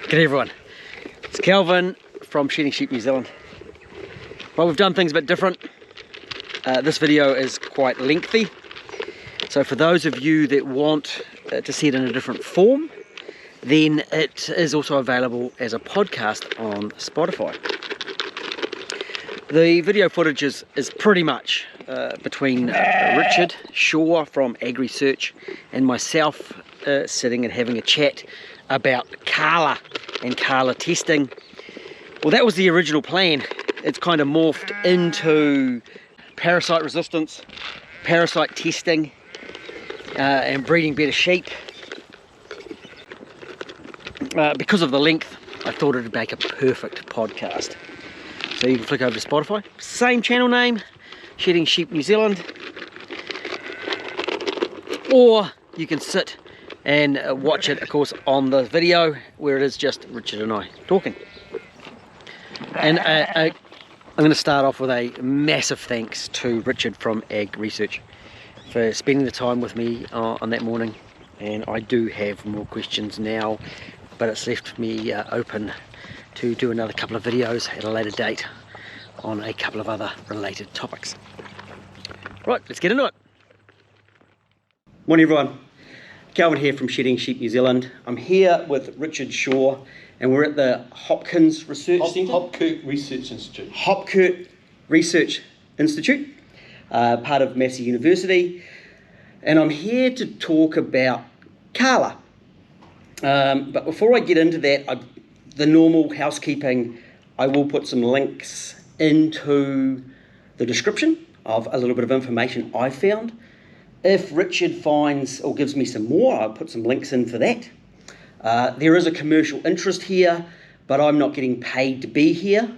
G'day everyone, it's Calvin from Shearing Sheep New Zealand. Well, we've done things a bit different. This video is quite lengthy, so for those of you that want to see it in a different form, then it is also available as a podcast on Spotify. The video footage is pretty much between Richard Shaw from Ag Research and myself sitting and having a chat about CarLA and CarLA testing. Well, that was the original plan. It's kind of morphed into parasite resistance, parasite testing, and breeding better sheep. Because of the length, I thought it would make a perfect podcast. So you can flick over to Spotify, same channel name, Shearing Sheep New Zealand, or you can sit and watch it, of course, on the video where it is just Richard and I talking. And I'm going to start off with a massive thanks to Richard from Ag Research for spending the time with me on that morning. And I do have more questions now, but it's left me open to do another couple of videos at a later date on a couple of other related topics. Right, let's get into it. Morning everyone, Calvin here from Shearing Sheep New Zealand. I'm here with Richard Shaw and we're at the Hopkins Research Centre. Hopkirk Research Institute. Hopkirk Research Institute, part of Massey University. And I'm here to talk about CarLA. But before I get into that, the normal housekeeping, I will put some links into the description of a little bit of information I found. If Richard finds or gives me some more, I'll put some links in for that. There is a commercial interest here, but I'm not getting paid to be here.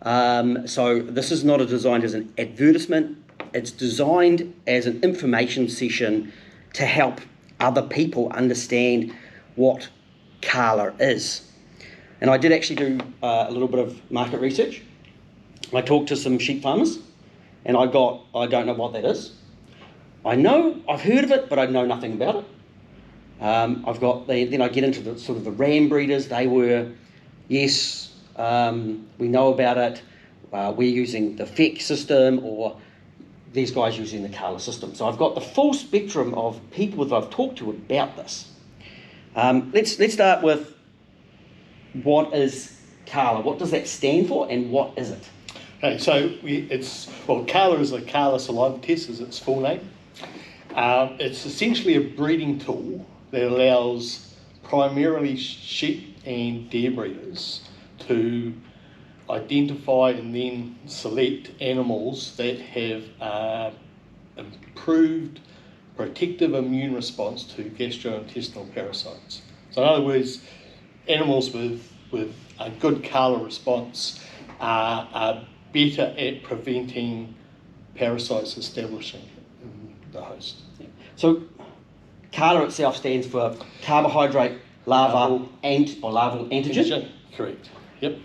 So this is not designed as an advertisement. It's designed as an information session to help other people understand what CarLA is. And I did actually do a little bit of market research. I talked to some sheep farmers and I don't know what that is. I've heard of it, but I know nothing about it. Then I get into the sort of the ram breeders. They were, yes, we know about it. We're using the FEC system, or these guys using the CarLA system. So I've got the full spectrum of people that I've talked to about this. Let's start with what is CarLA? What does that stand for, and what is it? Okay, so CarLA is a CarLA saliva test, is its full name. It's essentially a breeding tool that allows primarily sheep and deer breeders to identify and then select animals that have improved protective immune response to gastrointestinal parasites. So in other words, animals with a good CarLA response are better at preventing parasites establishing in the host. So CarLA itself stands for carbohydrate larval antigen. Correct. Yep.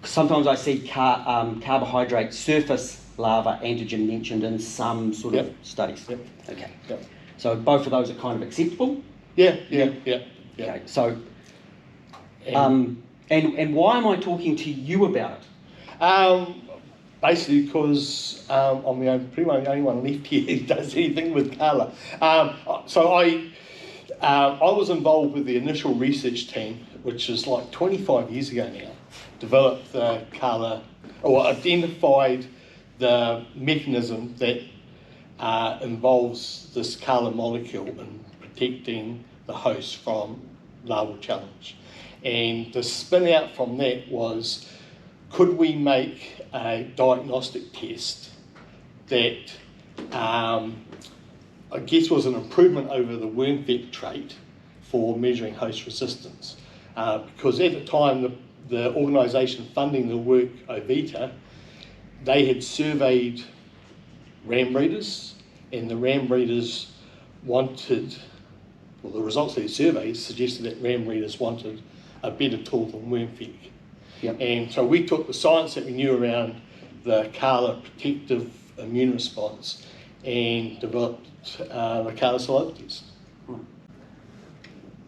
Sometimes I see carbohydrate surface larva antigen mentioned in some sort of studies. Yep. Okay. Yep. So both of those are kind of acceptable. Yeah. Okay. So, and why am I talking to you about it? Basically because I'm pretty much the only one left here who does anything with CarLA. So I was involved with the initial research team, which is like 25 years ago now, developed the CarLA, or identified the mechanism that involves this CarLA molecule in protecting the host from larval challenge. And the spin out from that was, could we make a diagnostic test that I guess was an improvement over the worm-vec trait for measuring host resistance? Because at the time, the organisation funding the work, Ovita, they had surveyed ram breeders, and the ram breeders wanted, well, the results of their surveys suggested that ram breeders wanted a better tool than worm-vec. Yep. And so we took the science that we knew around the CarLA protective immune response and developed the CarLA saliva test.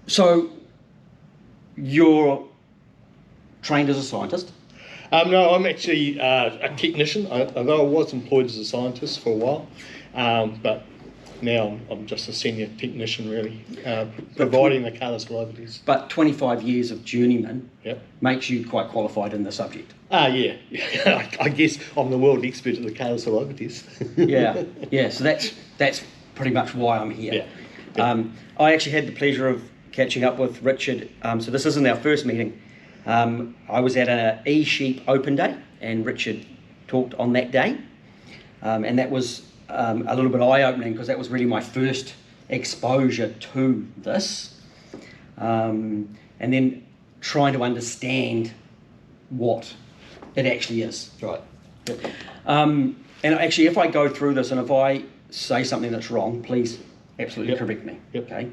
So your trained as a scientist? No, I'm actually a technician, although I was employed as a scientist for a while, but now I'm just a senior technician, really, providing the CarLA saliva. But 25 years of journeyman Yep. makes you quite qualified in the subject. Yeah. I guess I'm the world expert at the CarLA saliva test. Yeah. So that's pretty much why I'm here. Yeah. I actually had the pleasure of catching up with Richard. So this isn't our first meeting. I was at a e-sheep open day, and Richard talked on that day, and that was a little bit eye-opening because that was really my first exposure to this, and then trying to understand what it actually is. Right. And actually, if I go through this and if I say something that's wrong, please absolutely correct me. Yep. Okay.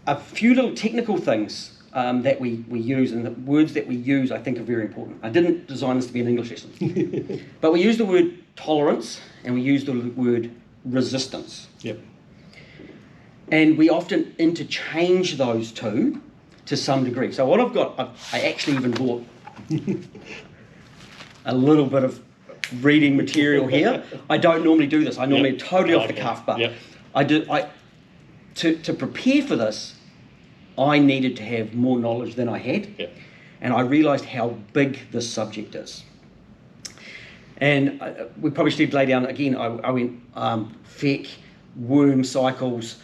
A few little technical things that we use, and the words that we use I think are very important. I didn't design this to be an English lesson. But we use the word tolerance and we use the word resistance. Yep. And we often interchange those two to some degree. So what I've got, I actually even bought a little bit of reading material here. I don't normally do this. I normally totally off the cuff, but to prepare for this, I needed to have more knowledge than I had, and I realised how big this subject is. And we probably should lay down again. I went feck, worm cycles,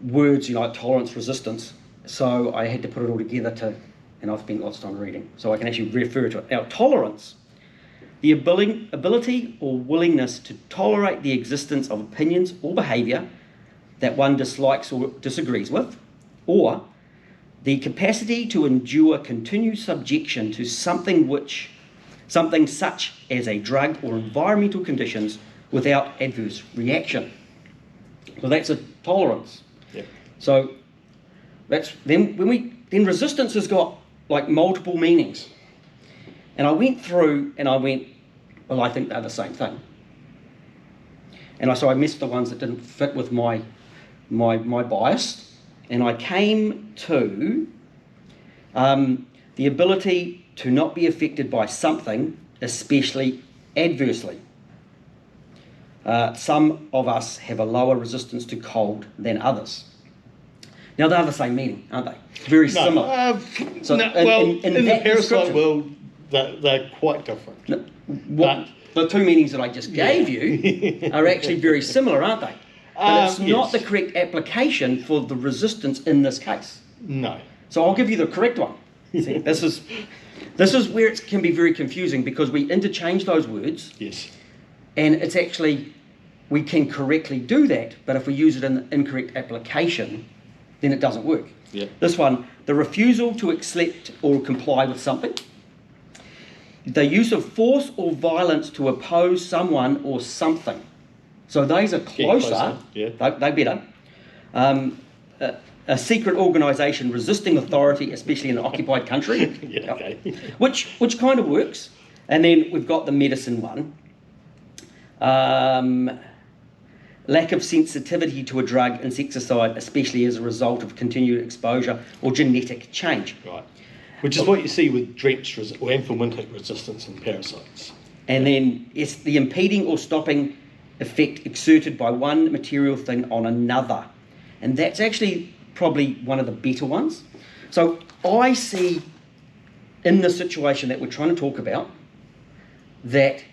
words, like tolerance, resistance. So I had to put it all together and I've spent lots of time reading, so I can actually refer to it. Now, tolerance, the ability or willingness to tolerate the existence of opinions or behaviour that one dislikes or disagrees with, or the capacity to endure continued subjection to something such as a drug or environmental conditions without adverse reaction. So that's a tolerance. Yep. So that's then resistance has got like multiple meanings. And I went through and I went, well, I think they're the same thing. And so I missed the ones that didn't fit with my bias. And I came to the ability to not be affected by something, especially adversely. Some of us have a lower resistance to cold than others. Now, they're the same meaning, aren't they? Very similar. In the parasite world, they're quite different. The two meanings that I just gave you are actually very similar, aren't they? But it's not the correct application for the resistance in this case. No. So I'll give you the correct one. See, this is where it can be very confusing because we interchange those words. Yes. And it's actually, we can correctly do that, but if we use it in the incorrect application, then it doesn't work. Yeah. This one, the refusal to accept or comply with something. The use of force or violence to oppose someone or something. So those are closer. Yeah. They're better. A secret organisation resisting authority, especially in an occupied country. Yeah, okay. Which kind of works. And then we've got the medicine one. Lack of sensitivity to a drug, insecticide, especially as a result of continued exposure or genetic change. Right. Which is what you see with drench or anthelmintic resistance in parasites. And then it's the impeding or stopping effect exerted by one material thing on another. And that's actually probably one of the better ones. So I see in the situation that we're trying to talk about that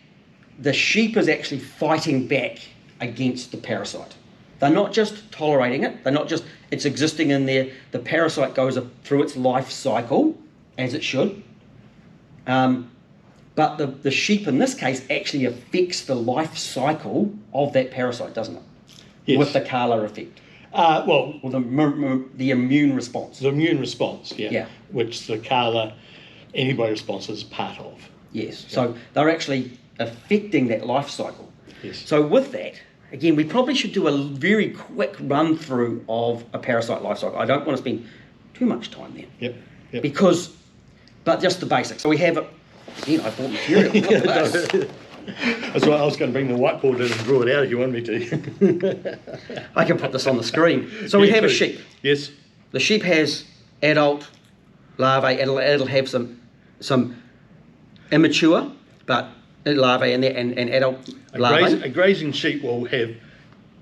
the sheep is actually fighting back against the parasite. They're not just tolerating it, they're not just, it's existing in there, the parasite goes through its life cycle, as it should. But the sheep in this case actually affects the life cycle of that parasite, doesn't it? Yes. With the CarLA effect. Or the immune response. The immune response, Yeah. which the CarLA antibody response is part of. Yes, yeah. So they're actually affecting that life cycle. Yes. So with that, again, we probably should do a very quick run through of a parasite life cycle. I don't want to spend too much time there. Yep. But just the basics. So we have it. I bought material. That's why I was going to bring the whiteboard in and draw it out if you want me to. I can put this on the screen. So we have a sheep. Yes. The sheep has adult larvae. It'll have some immature, but larvae in there and adult larvae. A grazing sheep will have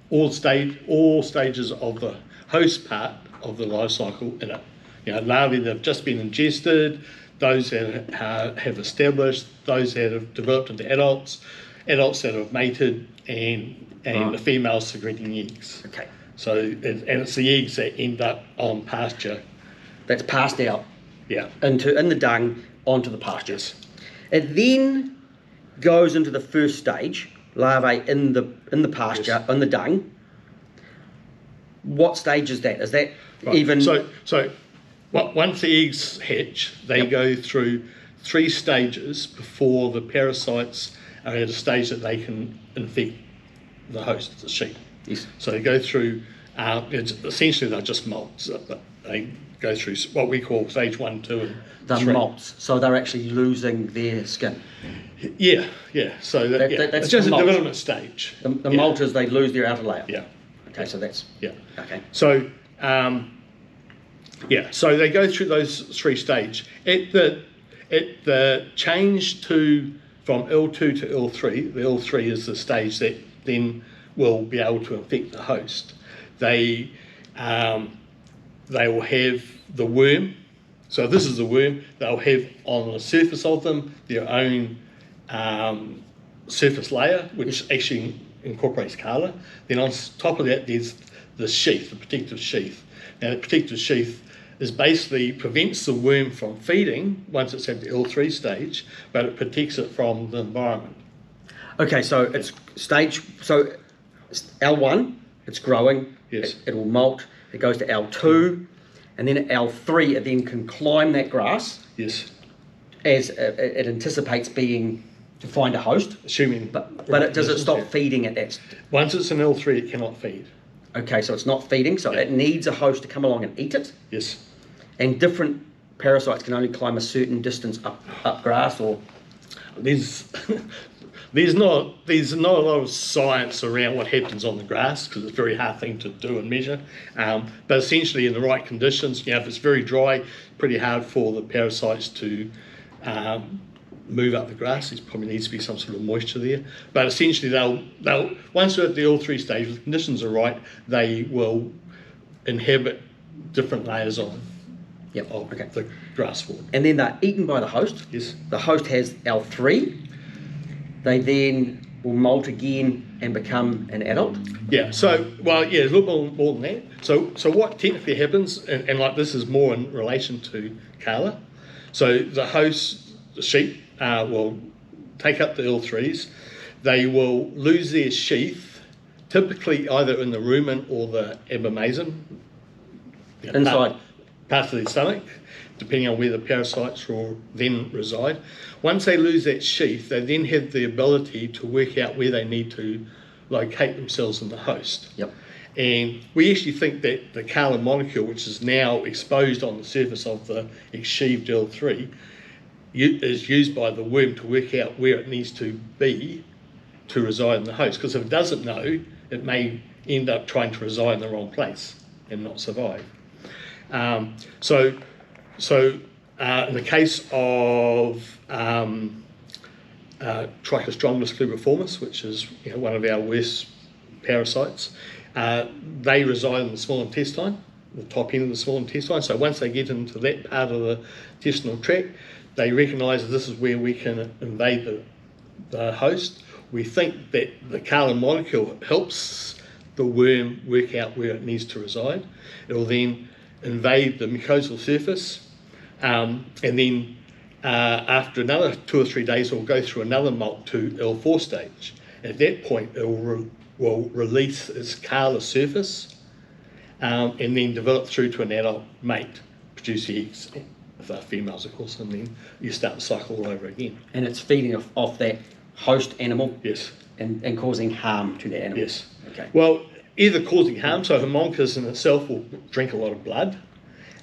all stages of the host part of the life cycle in it. Larvae that have just been ingested, those that have established, those that have developed into adults that have mated, and the females secreting eggs. Okay. So, and it's the eggs that end up on pasture. That's passed out. Yeah. In the dung onto the pastures. It then goes into the first stage, larvae in the pasture, in the dung. What stage is that? Is that even... So once the eggs hatch, they go through 3 stages before the parasites are at a stage that they can infect the host, the sheep. Yes. So they go through, essentially they're just molts. They go through what we call stage 1, 2 and 3. The molts, so they're actually losing their skin. Yeah. So that's it's just a molt. development stage. The molt is they lose their outer layer. Yeah. Okay, so that's... Yeah. Okay. So, so they go through those 3 stages. At the change from L2 to L3, the L3 is the stage that then will be able to infect the host. They will have the worm. So this is the worm. They'll have on the surface of them their own surface layer, which actually incorporates CarLA. Then on top of that, there's the sheath, the protective sheath. Now, the protective sheath prevents the worm from feeding once it's at the L3 stage, but it protects it from the environment. Okay, so it's L1, it's growing. Yes. It will molt. It goes to L2, and then at L3, it then can climb that grass. Yes. As it anticipates to find a host. Assuming. But does it stop feeding at that? Once it's in L3, it cannot feed. Okay, so it's not feeding, so it needs a host to come along and eat it. Yes. And different parasites can only climb a certain distance up grass, or there's not a lot of science around what happens on the grass, because it's a very hard thing to do and measure. But essentially, in the right conditions, if it's very dry, pretty hard for the parasites to move up the grass. There probably needs to be some sort of moisture there. But essentially, they'll once they're at the L3 stage, if the conditions are right, they will inhabit different layers of the grass form. And then they're eaten by the host. Yes. The host has L3. They then will molt again and become an adult. Yeah. So, a little more than that. So what technically happens, and like this is more in relation to CarLA. So the host, the sheep, will take up the L3s. They will lose their sheath, typically either in the rumen or the abomasum. Inside. Parts of their stomach, depending on where the parasites will then reside. Once they lose that sheath, they then have the ability to work out where they need to locate themselves in the host. Yep. And we actually think that the CarLA molecule, which is now exposed on the surface of the exsheaved L3, is used by the worm to work out where it needs to be to reside in the host. Because if it doesn't know, it may end up trying to reside in the wrong place and not survive. So in the case of Trichostrongylus fluviformis, which is one of our worst parasites, they reside in the small intestine, the top end of the small intestine. So once they get into that part of the intestinal tract, they recognise that this is where we can invade the host. We think that the CarLA molecule helps the worm work out where it needs to reside. It will then invade the mucosal surface, and then after another 2 or 3 days, it will go through another molt to L4 stage. At that point, it will release its CarLA surface, and then develop through to an adult mate, produce eggs, if they're females, of course, and then you start the cycle all over again. And it's feeding off that host animal. Yes. And causing harm to the animal. Yes. Okay. Well, either causing harm, so Homunculus in itself will drink a lot of blood.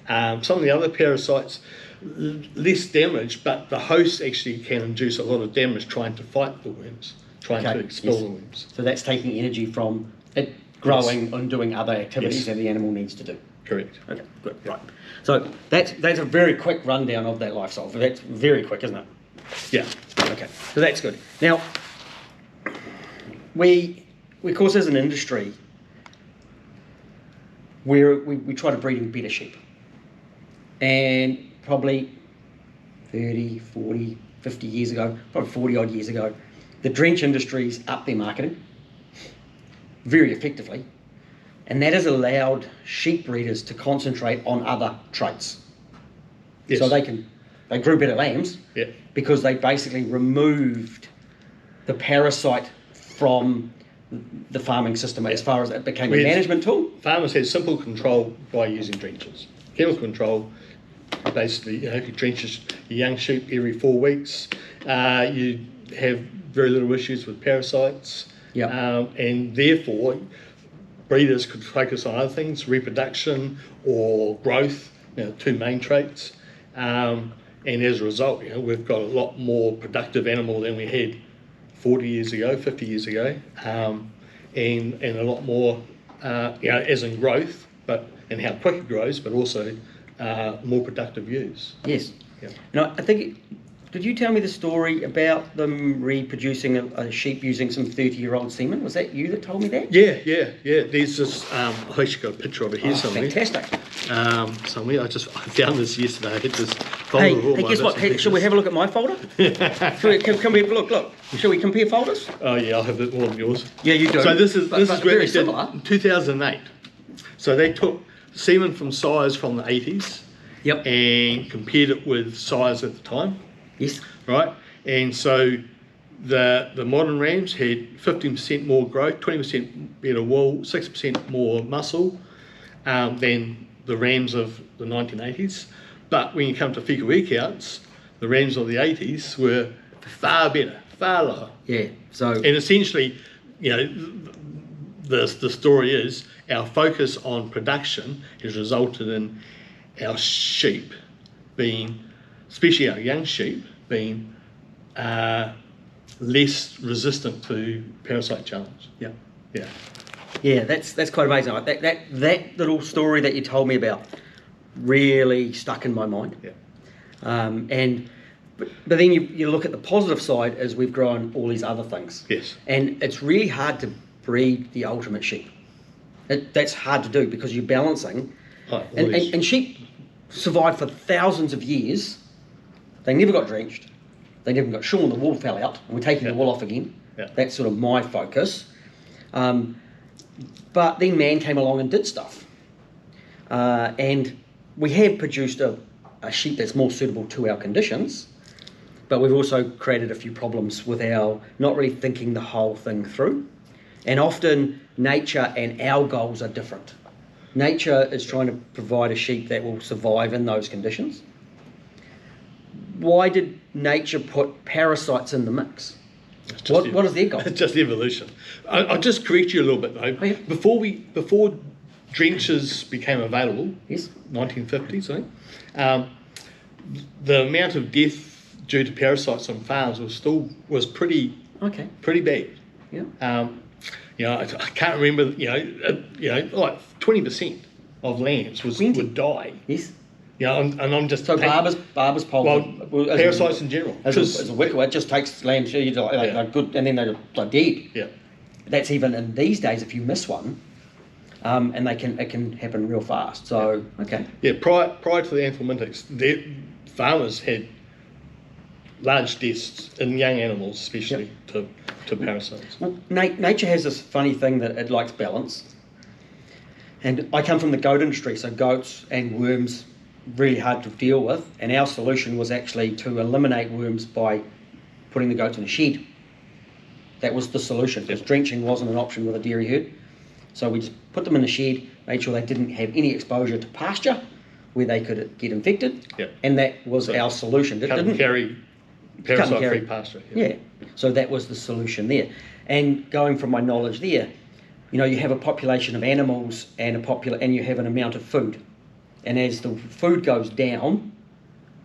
Some of the other parasites, less damage, but the host actually can induce a lot of damage trying to fight the worms, trying to expel the worms. So that's taking energy from it growing and doing other activities that the animal needs to do. Correct. Okay, good, right. So that's a very quick rundown of that life cycle. That's very quick, isn't it? Yeah. Okay, so that's good. Now, we of course, as an industry, we try to breed in better sheep. And probably 30, 40, 50 years ago, probably 40 odd years ago, the drench industries upped their marketing very effectively. And that has allowed sheep breeders to concentrate on other traits. Yes. So they grew better lambs because they basically removed the parasite from the farming system as far as it became a management tool. Farmers had simple control by using drenches. Chemical control, basically, if you drench your young sheep every 4 weeks, you have very little issues with parasites. And therefore, breeders could focus on other things, reproduction or growth, two main traits. And as a result, we've got a lot more productive animal than we had 40 years ago, 50 years ago, and a lot more, as in growth, and how quick it grows, but also more productive ewes. Yes. Now, I think, did you tell me the story about them reproducing a sheep using some 30-year-old semen? Was that you that told me that? Yeah. There's this, I've actually got a picture of it here somewhere. Fantastic. Somewhere, I found this yesterday. I had this folder of all my guess what? Hey, shall we have a look at my folder? Can we look? Shall we compare folders? Oh yeah, I'll have it all of yours. Yeah, you do. So this is where very they did similar. 2008. So they took semen from sires from the 80s. And compared it with sires at the time. Yes. Right? And so the modern rams had 15% more growth, 20% better wool, 6% more muscle than the rams of the 1980s. But when you come to fecal counts, the rams of the 80s were far better, far lower. Yeah. So. And essentially, the story is our focus on production has resulted in our sheep being, especially our young sheep, being less resistant to parasite challenge. Yeah, that's quite amazing. That little story that you told me about really stuck in my mind. But then you look at the positive side as we've grown all these other things. Yes. And it's really hard to breed the ultimate sheep. That's hard to do because you're balancing. And sheep survived for thousands of years. They never got drenched. They never got shorn. The wool fell out, and we're taking the wool off again. That's sort of my focus. But then man came along and did stuff. And we have produced a sheep that's more suitable to our conditions, but we've also created a few problems with our not really thinking the whole thing through. And often nature and our goals are different. Nature is trying to provide a sheep that will survive in those conditions. Why did nature put parasites in the mix? What is their goal? It's just evolution. I'll just correct you a little bit though. Oh, yeah. Before drenches became available, 1950s, I think, the amount of death due to parasites on farms was pretty bad. I can't remember. Like 20% of lambs would die. Yes. And I'm just Barber's pole. Well, parasites in general. As a wicker, it just takes lambs. They're good, and then they're dead. Yeah. That's even in these days. If you miss one, and it can happen real fast. So prior to the anthelmintics, farmers had large deaths in young animals, especially to parasites. Well, nature has this funny thing that it likes balance. And I come from the goat industry, so goats and worms really hard to deal with. And our solution was actually to eliminate worms by putting the goats in a shed. That was the solution, because drenching wasn't an option with a dairy herd. So we just put them in the shed, made sure they didn't have any exposure to pasture where they could get infected, and that was our solution. Carry parasite-free pasture. So that was the solution there. And going from my knowledge there, you have a population of animals and you have an amount of food. And as the food goes down,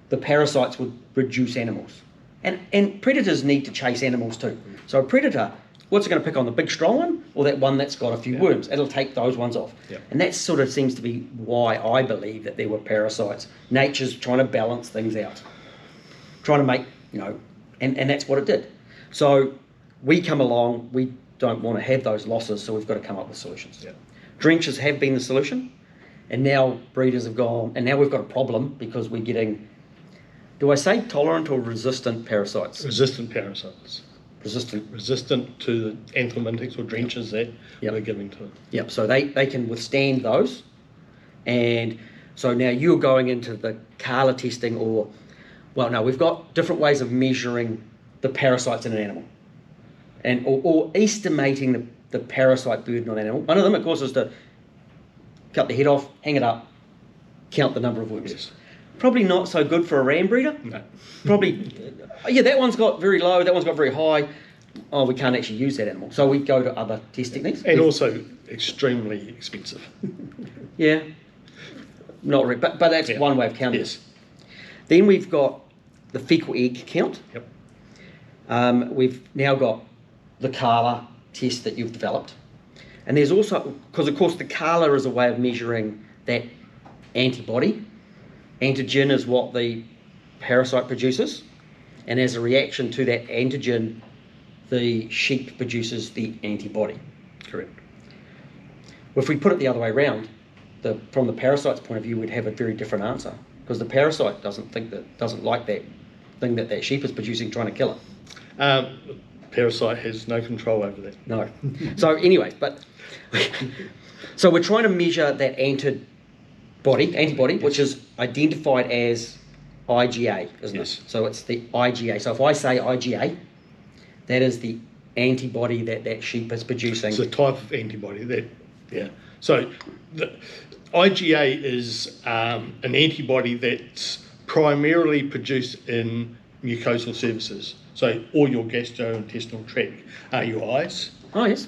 the parasites would reduce animals. And predators need to chase animals too. So a predator, what's it going to pick on, the big strong one or that one that's got a few worms? It'll take those ones off. And that sort of seems to be why I believe that there were parasites. Nature's trying to balance things out, trying to make, and that's what it did. So we come along, we don't want to have those losses, so we've got to come up with solutions. Drenches have been the solution, and now breeders have gone, and now we've got a problem because we're getting, do I say tolerant or resistant parasites? Resistant parasites. Resistant to the anthelmintics or drenches that we're giving to them. So they can withstand those. And so now you're going into the CarLA testing we've got different ways of measuring the parasites in an animal and or estimating the parasite burden on an animal. One of them, of course, is to cut the head off, hang it up, count the number of worms. Yes. Probably not so good for a ram breeder. No. Probably, that one's got very low, that one's got very high. Oh, we can't actually use that animal. So we go to other test techniques. And also extremely expensive. Not really, but that's one way of counting. Yes. Then we've got the fecal egg count. We've now got the CarLA test that you've developed. And there's also, because of course the CarLA is a way of measuring that antibody. Antigen is what the parasite produces, and as a reaction to that antigen, the sheep produces the antibody. Correct. If we put it the other way around, from the parasite's point of view, we'd have a very different answer, because the parasite doesn't like that thing that sheep is producing, trying to kill it. The parasite has no control over that. No. So anyways, so we're trying to measure that antibody, which is identified as IgA, isn't it? So it's the IgA. So if I say IgA, that is the antibody that sheep is producing. It's a type of antibody So the IgA is an antibody that's primarily produced in mucosal surfaces. So all your gastrointestinal tract, your eyes. Oh, yes.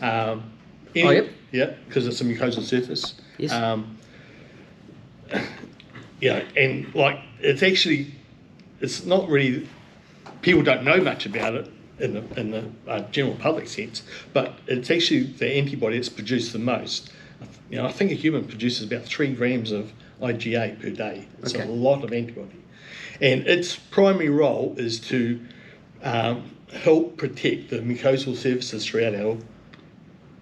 Yeah, because it's a mucosal surface. Yes. And it's not really, people don't know much about it in the general public sense, but it's actually the antibody that's produced the most. I think a human produces about 3 grams of IgA per day. It's a lot of antibody. And its primary role is to help protect the mucosal surfaces throughout our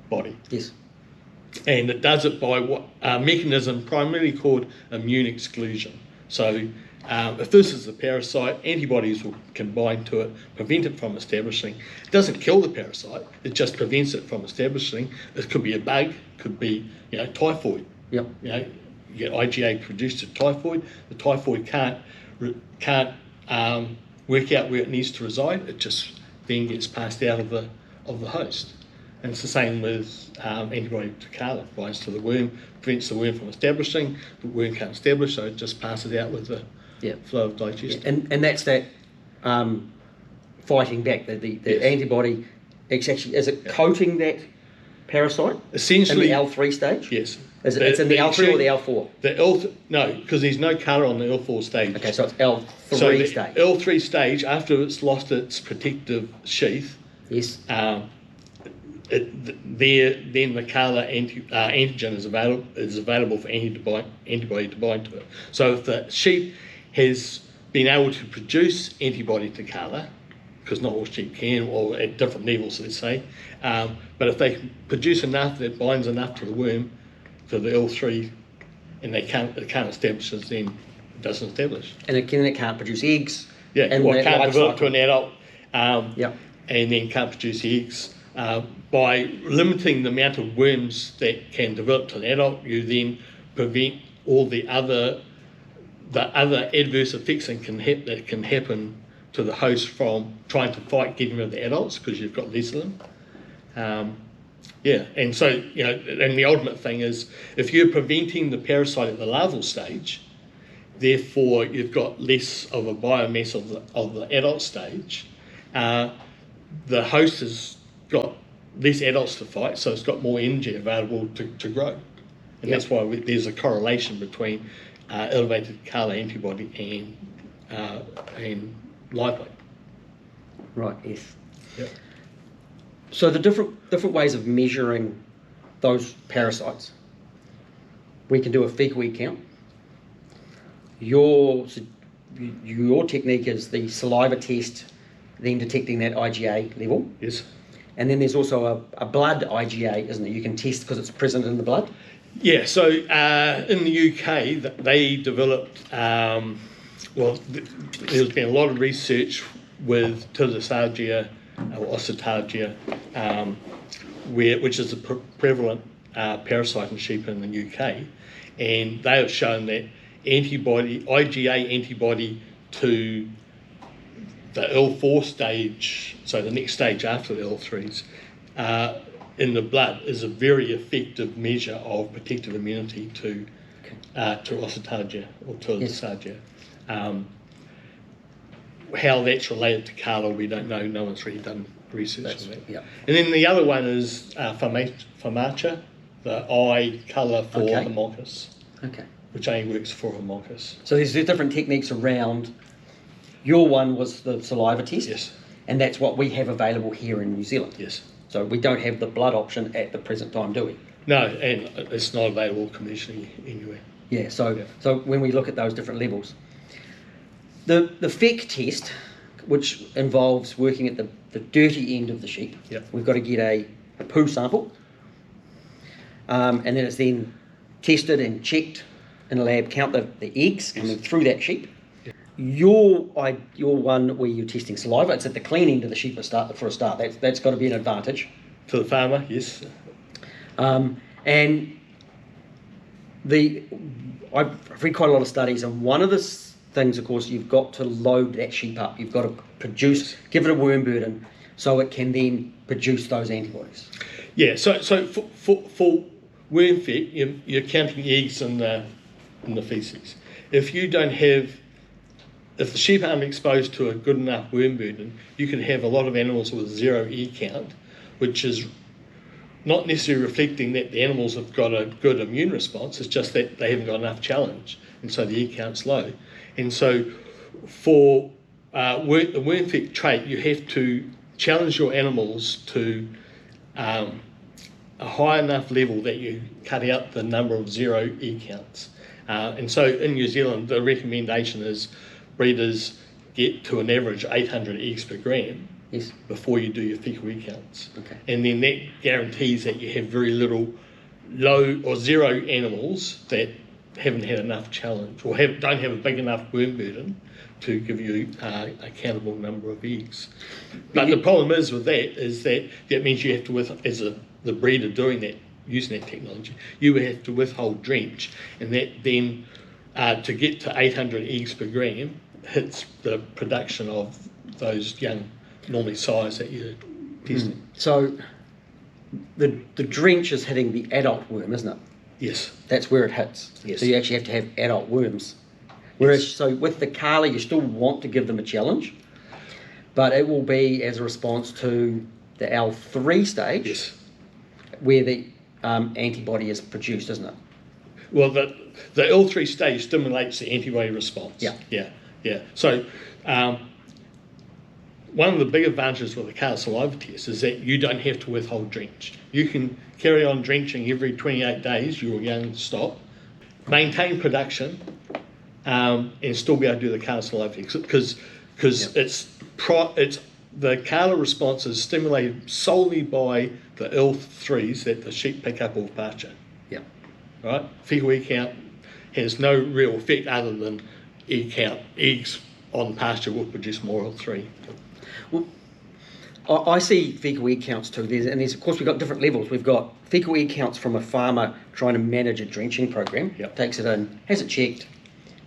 body. Yes. And it does it by a mechanism primarily called immune exclusion. So if this is a parasite, antibodies will combine to it, prevent it from establishing. It doesn't kill the parasite, it just prevents it from establishing. It could be a bug, could be typhoid. Yep. You get IgA produced at typhoid. The typhoid can't work out where it needs to reside. It just then gets passed out of the host. And it's the same with antibody to CarLA. Binds to the worm, prevents the worm from establishing. The worm can't establish, so it just passes out with the flow of digestion. And that's that fighting back. The antibody, is it coating that parasite? Essentially, in the L3 stage? Yes. It's in the L3 or the L4? No, because there's no colour on the L4 stage. Okay, so it's L3 stage. L3 stage, after it's lost its protective sheath, yes. Then the CarLA antigen is available for antibody to bind to it. So if the sheep has been able to produce antibody to CarLA, because not all sheep can, or at different levels, let's say, but if they produce enough that binds enough to the worm, to the L3, and it can't establish, then it doesn't establish. And it can't produce eggs. Yeah, and it can't develop to an adult, and then can't produce eggs. By limiting the amount of worms that can develop to an adult, you then prevent all the other adverse effects that can happen to the host from trying to fight getting rid of the adults, because you've got less of them. And so, and the ultimate thing is, if you're preventing the parasite at the larval stage, therefore you've got less of a biomass of the adult stage, the host has got less adults to fight, so it's got more energy available to grow. And that's why there's a correlation between elevated CarLA antibody and live weight. Right, yes. Yep. So the different ways of measuring those parasites. We can do a fecal egg count. Your technique is the saliva test, then detecting that IgA level. Yes. And then there's also a blood IgA, isn't it? You can test because it's present in the blood. Yeah, so in the UK, they developed, there's been a lot of research with Tildosargia or Ossitargia, which is a prevalent parasite in sheep in the UK, and they have shown that IgA antibody to the L4 stage, so the next stage after the L3s, in the blood is a very effective measure of protective immunity to Ossitargia or Tildosargia. How that's related to CarLA, we don't know. No one's really done research on that. Yeah. And then the other one is Formatia, the eye colour for Homunculus, which only works for Homunculus. So there's different techniques around. Your one was the saliva test. Yes. And that's what we have available here in New Zealand. Yes. So we don't have the blood option at the present time, do we? No, and it's not available commercially anywhere. Yeah, so when we look at those different levels, the FEC test, which involves working at the dirty end of the sheep, we've got to get a poo sample, and then it's then tested and checked in a lab, count the eggs coming through that sheep. Your one where you're testing saliva, it's at the clean end of the sheep for a start. That's got to be an advantage. To the farmer, yes. And I've read quite a lot of studies, and one of the things, of course, you've got to load that sheep up. You've got to give it a worm burden, so it can then produce those antibodies. Yeah. So for worm feed, you're counting eggs in the feces. If the sheep aren't exposed to a good enough worm burden, you can have a lot of animals with zero egg count, which is not necessarily reflecting that the animals have got a good immune response. It's just that they haven't got enough challenge, and so the egg count's low. And so for the worm feed trait, you have to challenge your animals to a high enough level that you cut out the number of zero egg counts. And so in New Zealand, the recommendation is breeders get to an average 800 eggs per gram before you do your fecal egg counts. Okay. And then that guarantees that you have very little low or zero animals that haven't had enough challenge or don't have a big enough worm burden to give you a countable number of eggs. But the problem is with that is that means you have to, as the breeder doing that, using that technology, you have to withhold drench, and that then to get to 800 eggs per gram hits the production of those young, normally size that you're testing. So the drench is hitting the adult worm, isn't it? Yes. That's where it hits. Yes. So you actually have to have adult worms. Whereas, so with the CarLA, you still want to give them a challenge, but it will be as a response to the L3 stage, where the antibody is produced, isn't it? Well, the L3 stage stimulates the antibody response. Yeah. So one of the big advantages with the CarLA saliva test is that you don't have to withhold drench. You can carry on drenching every 28 days your young stock, maintain production, and still be able to do the CarLA saliva test because it's the CarLA response is stimulated solely by the L3s that the sheep pick up off pasture. Yeah. Right? Fecal egg count has no real effect other than egg count. Eggs on pasture will produce more L3. Well, I see fecal egg counts too. There's of course we've got different levels. We've got fecal egg counts from a farmer trying to manage a drenching program. Takes it in, has it checked.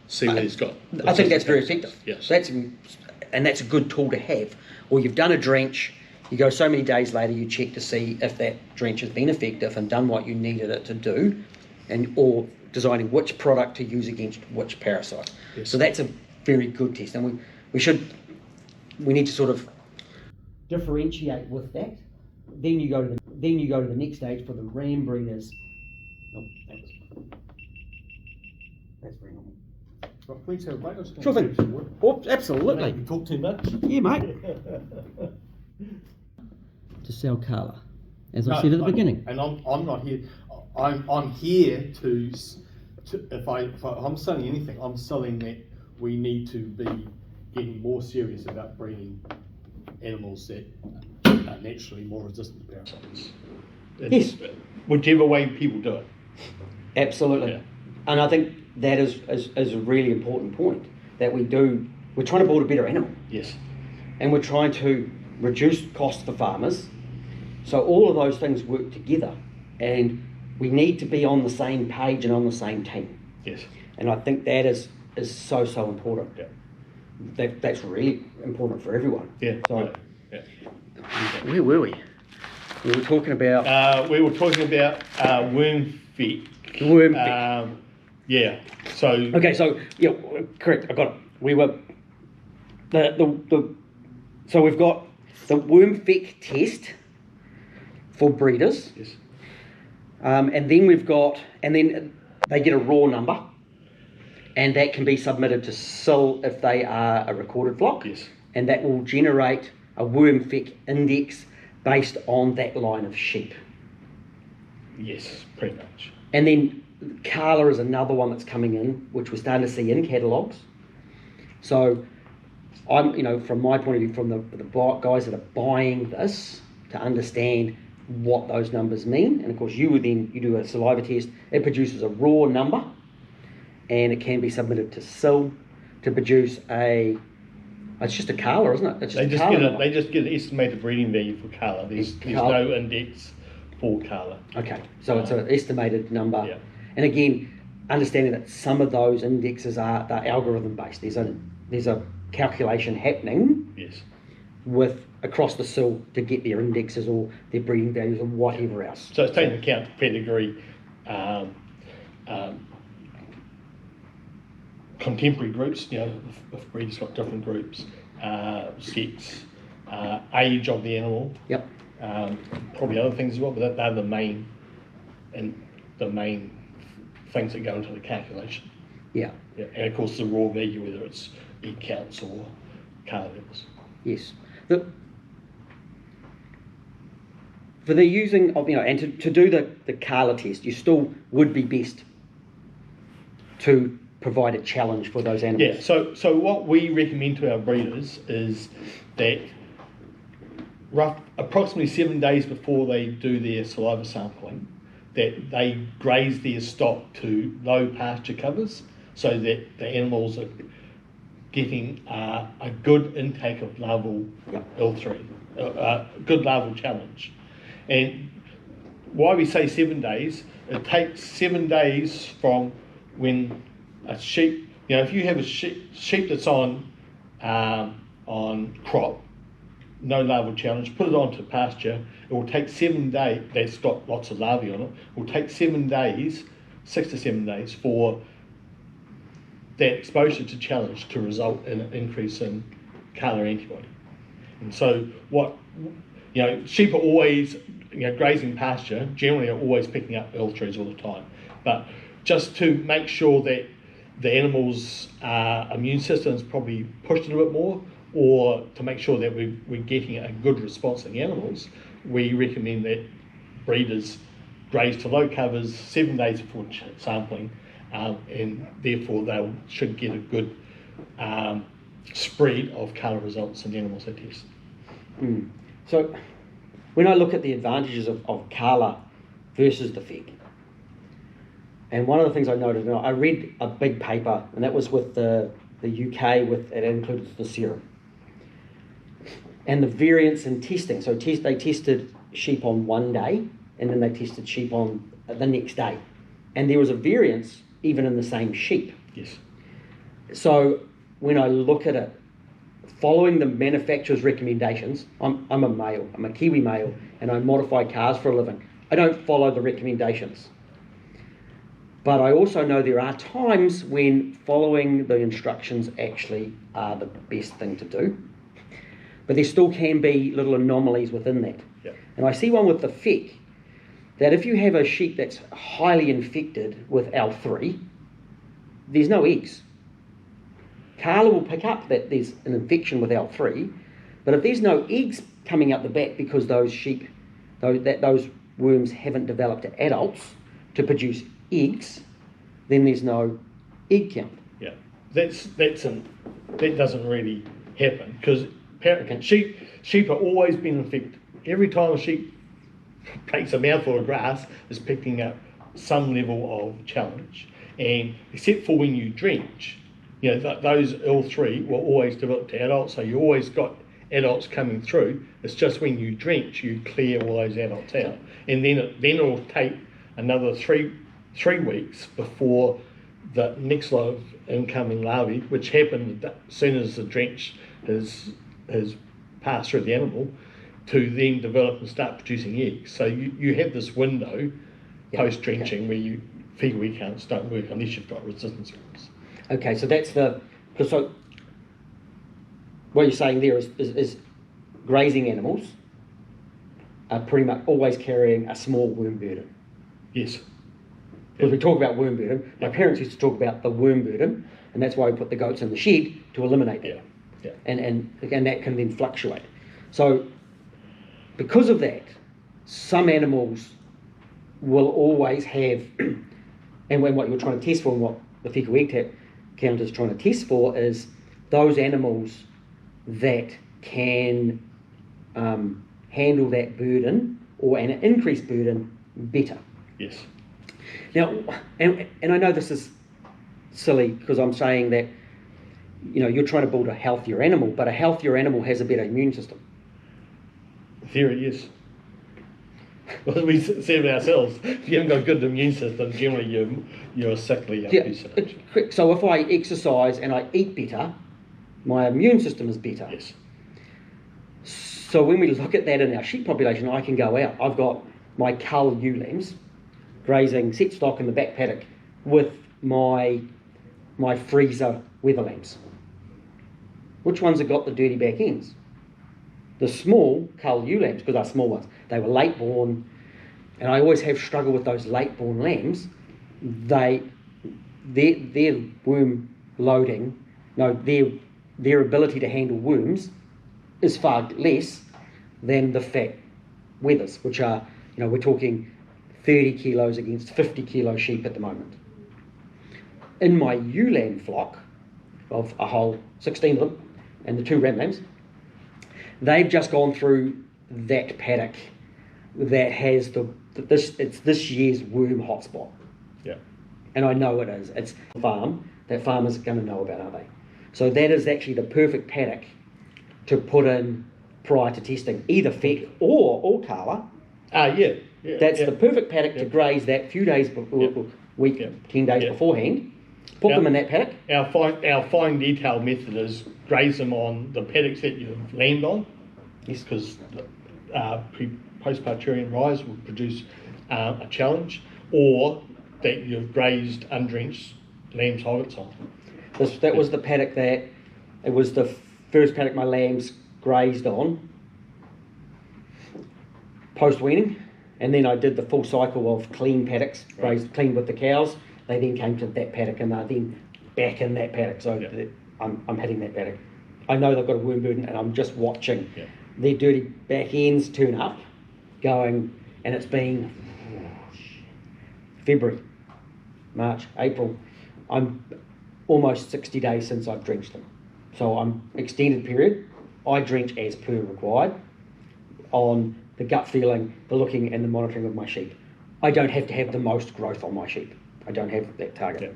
See what he's got. I think that's very effective. Yes. That's a good tool to have. Or you've done a drench, you go so many days later, you check to see if that drench has been effective and done what you needed it to do, or designing which product to use against which parasite. Yes. So that's a very good test, and we need to sort of differentiate with that. Then you go to the next stage for the ram breeders. Oh, that's very normal. Well, please have a break. Sure thing. Oh, absolutely. You talk too much. Yeah, mate. to sell CarLA, as I said at the beginning. And I'm not here. I'm here to if I'm selling anything, I'm selling that we need to be getting more serious about breeding animals that are naturally more resistant to parasites. Yes. Whichever way people do it. Absolutely. Yeah. And I think that is a really important point, that we're trying to build a better animal. Yes. And we're trying to reduce costs for farmers. So all of those things work together, and we need to be on the same page and on the same team. Yes. And I think that is so important. Yeah. That's really important for everyone. Yeah. So, yeah. Where were we? We were talking about... worm feck. Worm feck. Yeah. So... Okay, so, yeah, correct, I got it. We were... So we've got the worm feck test for breeders. Yes. And then they get a raw number, and that can be submitted to SIL if they are a recorded flock. Yes. And that will generate a worm feck index based on that line of sheep. Yes, pretty much. And then CarLA is another one that's coming in, which we're starting to see in catalogues. So I'm, from my point of view, from the guys that are buying this, to understand what those numbers mean. And of course you do a saliva test, it produces a raw number, and it can be submitted to SIL to produce it's just a CarLA, isn't it? It's just they just get an estimated breeding value for CarLA. There's no index for CarLA. Okay, so it's an estimated number. Yeah. And again, understanding that some of those indexes are algorithm based. There's a calculation happening. Yes. With across the SIL to get their indexes or their breeding values or whatever else. So it's taking into account pedigree, contemporary groups, if breeders got different groups, sex, age of the animal. Yep. Probably other things as well, but they're the main things that go into the calculation. Yeah. Yeah. And of course the raw value, whether it's egg counts or CarLA levels. Yes. For the using of, and to do the CarLA test, you still would be best to provide a challenge for those animals. Yeah, so what we recommend to our breeders is that approximately 7 days before they do their saliva sampling, that they graze their stock to low pasture covers so that the animals are getting a good intake of larval L3, good larval challenge. And why we say 7 days, it takes 7 days from when a sheep, if you have a sheep that's on crop, no larval challenge, put it onto pasture, it will take 7 days, that's got lots of larvae on it, it will take 7 days, 6 to 7 days for that exposure to challenge to result in an increase in CarLA antibody. And so sheep are always, grazing pasture, generally are always picking up L3s all the time. But just to make sure that the animal's immune system is probably pushed a little bit more, or to make sure that we're getting a good response in the animals, we recommend that breeders graze to low covers 7 days before sampling, and therefore they should get a good spread of CarLA results in the animals they test. So when I look at the advantages of CarLA versus the feck, and one of the things I noted, I read a big paper, and that was with the UK, it included the serum. And the variance in testing. So they tested sheep on one day, and then they tested sheep on the next day. And there was a variance even in the same sheep. Yes. So when I look at it, following the manufacturer's recommendations, I'm a male, I'm a Kiwi male, and I modify cars for a living. I don't follow the recommendations. But I also know there are times when following the instructions actually are the best thing to do. But there still can be little anomalies within that. Yeah. And I see one with the feck, that if you have a sheep that's highly infected with L3, there's no eggs. CarLA will pick up that there's an infection with L3, but if there's no eggs coming out the back because those worms haven't developed to adults to produce eggs, then there's no egg count. Yeah, that doesn't really happen because sheep are always being affected. Every time a sheep takes a mouthful of grass, is picking up some level of challenge, and except for when you drench, those L3 will always develop to adults, so you always got adults coming through. It's just when you drench, you clear all those adults out, and then it'll take another three weeks before the next lot of incoming larvae, which happen as soon as the drench has passed through the animal, to then develop and start producing eggs. So you have this window post-drenching where piggery counts don't work unless you've got resistance worms. Okay, so that's so what you're saying there is grazing animals are pretty much always carrying a small worm burden. Yes. Because we talk about worm burden, my parents used to talk about the worm burden, and that's why we put the goats in the shed to eliminate that. Yeah. And that can then fluctuate. So because of that, some animals will always have, and what you're trying to test for, and what the fecal egg count is trying to test for, is those animals that can handle that burden or an increased burden better. Yes. Now, and I know this is silly because I'm saying that you're trying to build a healthier animal, but a healthier animal has a better immune system. Theory, yes. Well, we said it ourselves. If you haven't got a good immune system, generally you're a sickly person. So if I exercise and I eat better, my immune system is better. Yes. So when we look at that in our sheep population, I can go out. I've got my cull ewe lambs grazing set stock in the back paddock with my freezer weather lambs. Which ones have got the dirty back ends? The small cull ewe lambs, because they're small ones. They were late born, and I always have struggled with those late born lambs. Their worm loading, their ability to handle worms is far less than the fat wethers, which are, we're talking 30 kilos against 50 kilo sheep at the moment. In my ewe lamb flock, of a whole 16 of them, and the 2 ram lambs, they've just gone through that paddock that has it's this year's worm hotspot. Yeah. And I know it is. It's a farm that farmers are going to know about, are they? So that is actually the perfect paddock to put in prior to testing, either FEC or CarLA. That's the perfect paddock to graze that few days before, week, 10 days beforehand. Put them in that paddock. Our fine detail method is graze them on the paddocks that you've lambed on. Yes. Because post-parturian rise will produce a challenge, or that you've grazed undrenched lambs hoggets on. That was the paddock it was the first paddock my lambs grazed on post-weaning, and then I did the full cycle of clean paddocks, grazed clean with the cows. They then came to that paddock and they're then back in that paddock. So I'm hitting that paddock. I know they've got a worm burden, and I'm just watching their dirty back ends turn up, going, and it's been February, March, April. I'm almost 60 days since I've drenched them. So I'm extended period. I drench as per required on the gut feeling, the looking, and the monitoring of my sheep. I don't have to have the most growth on my sheep. I don't have that target.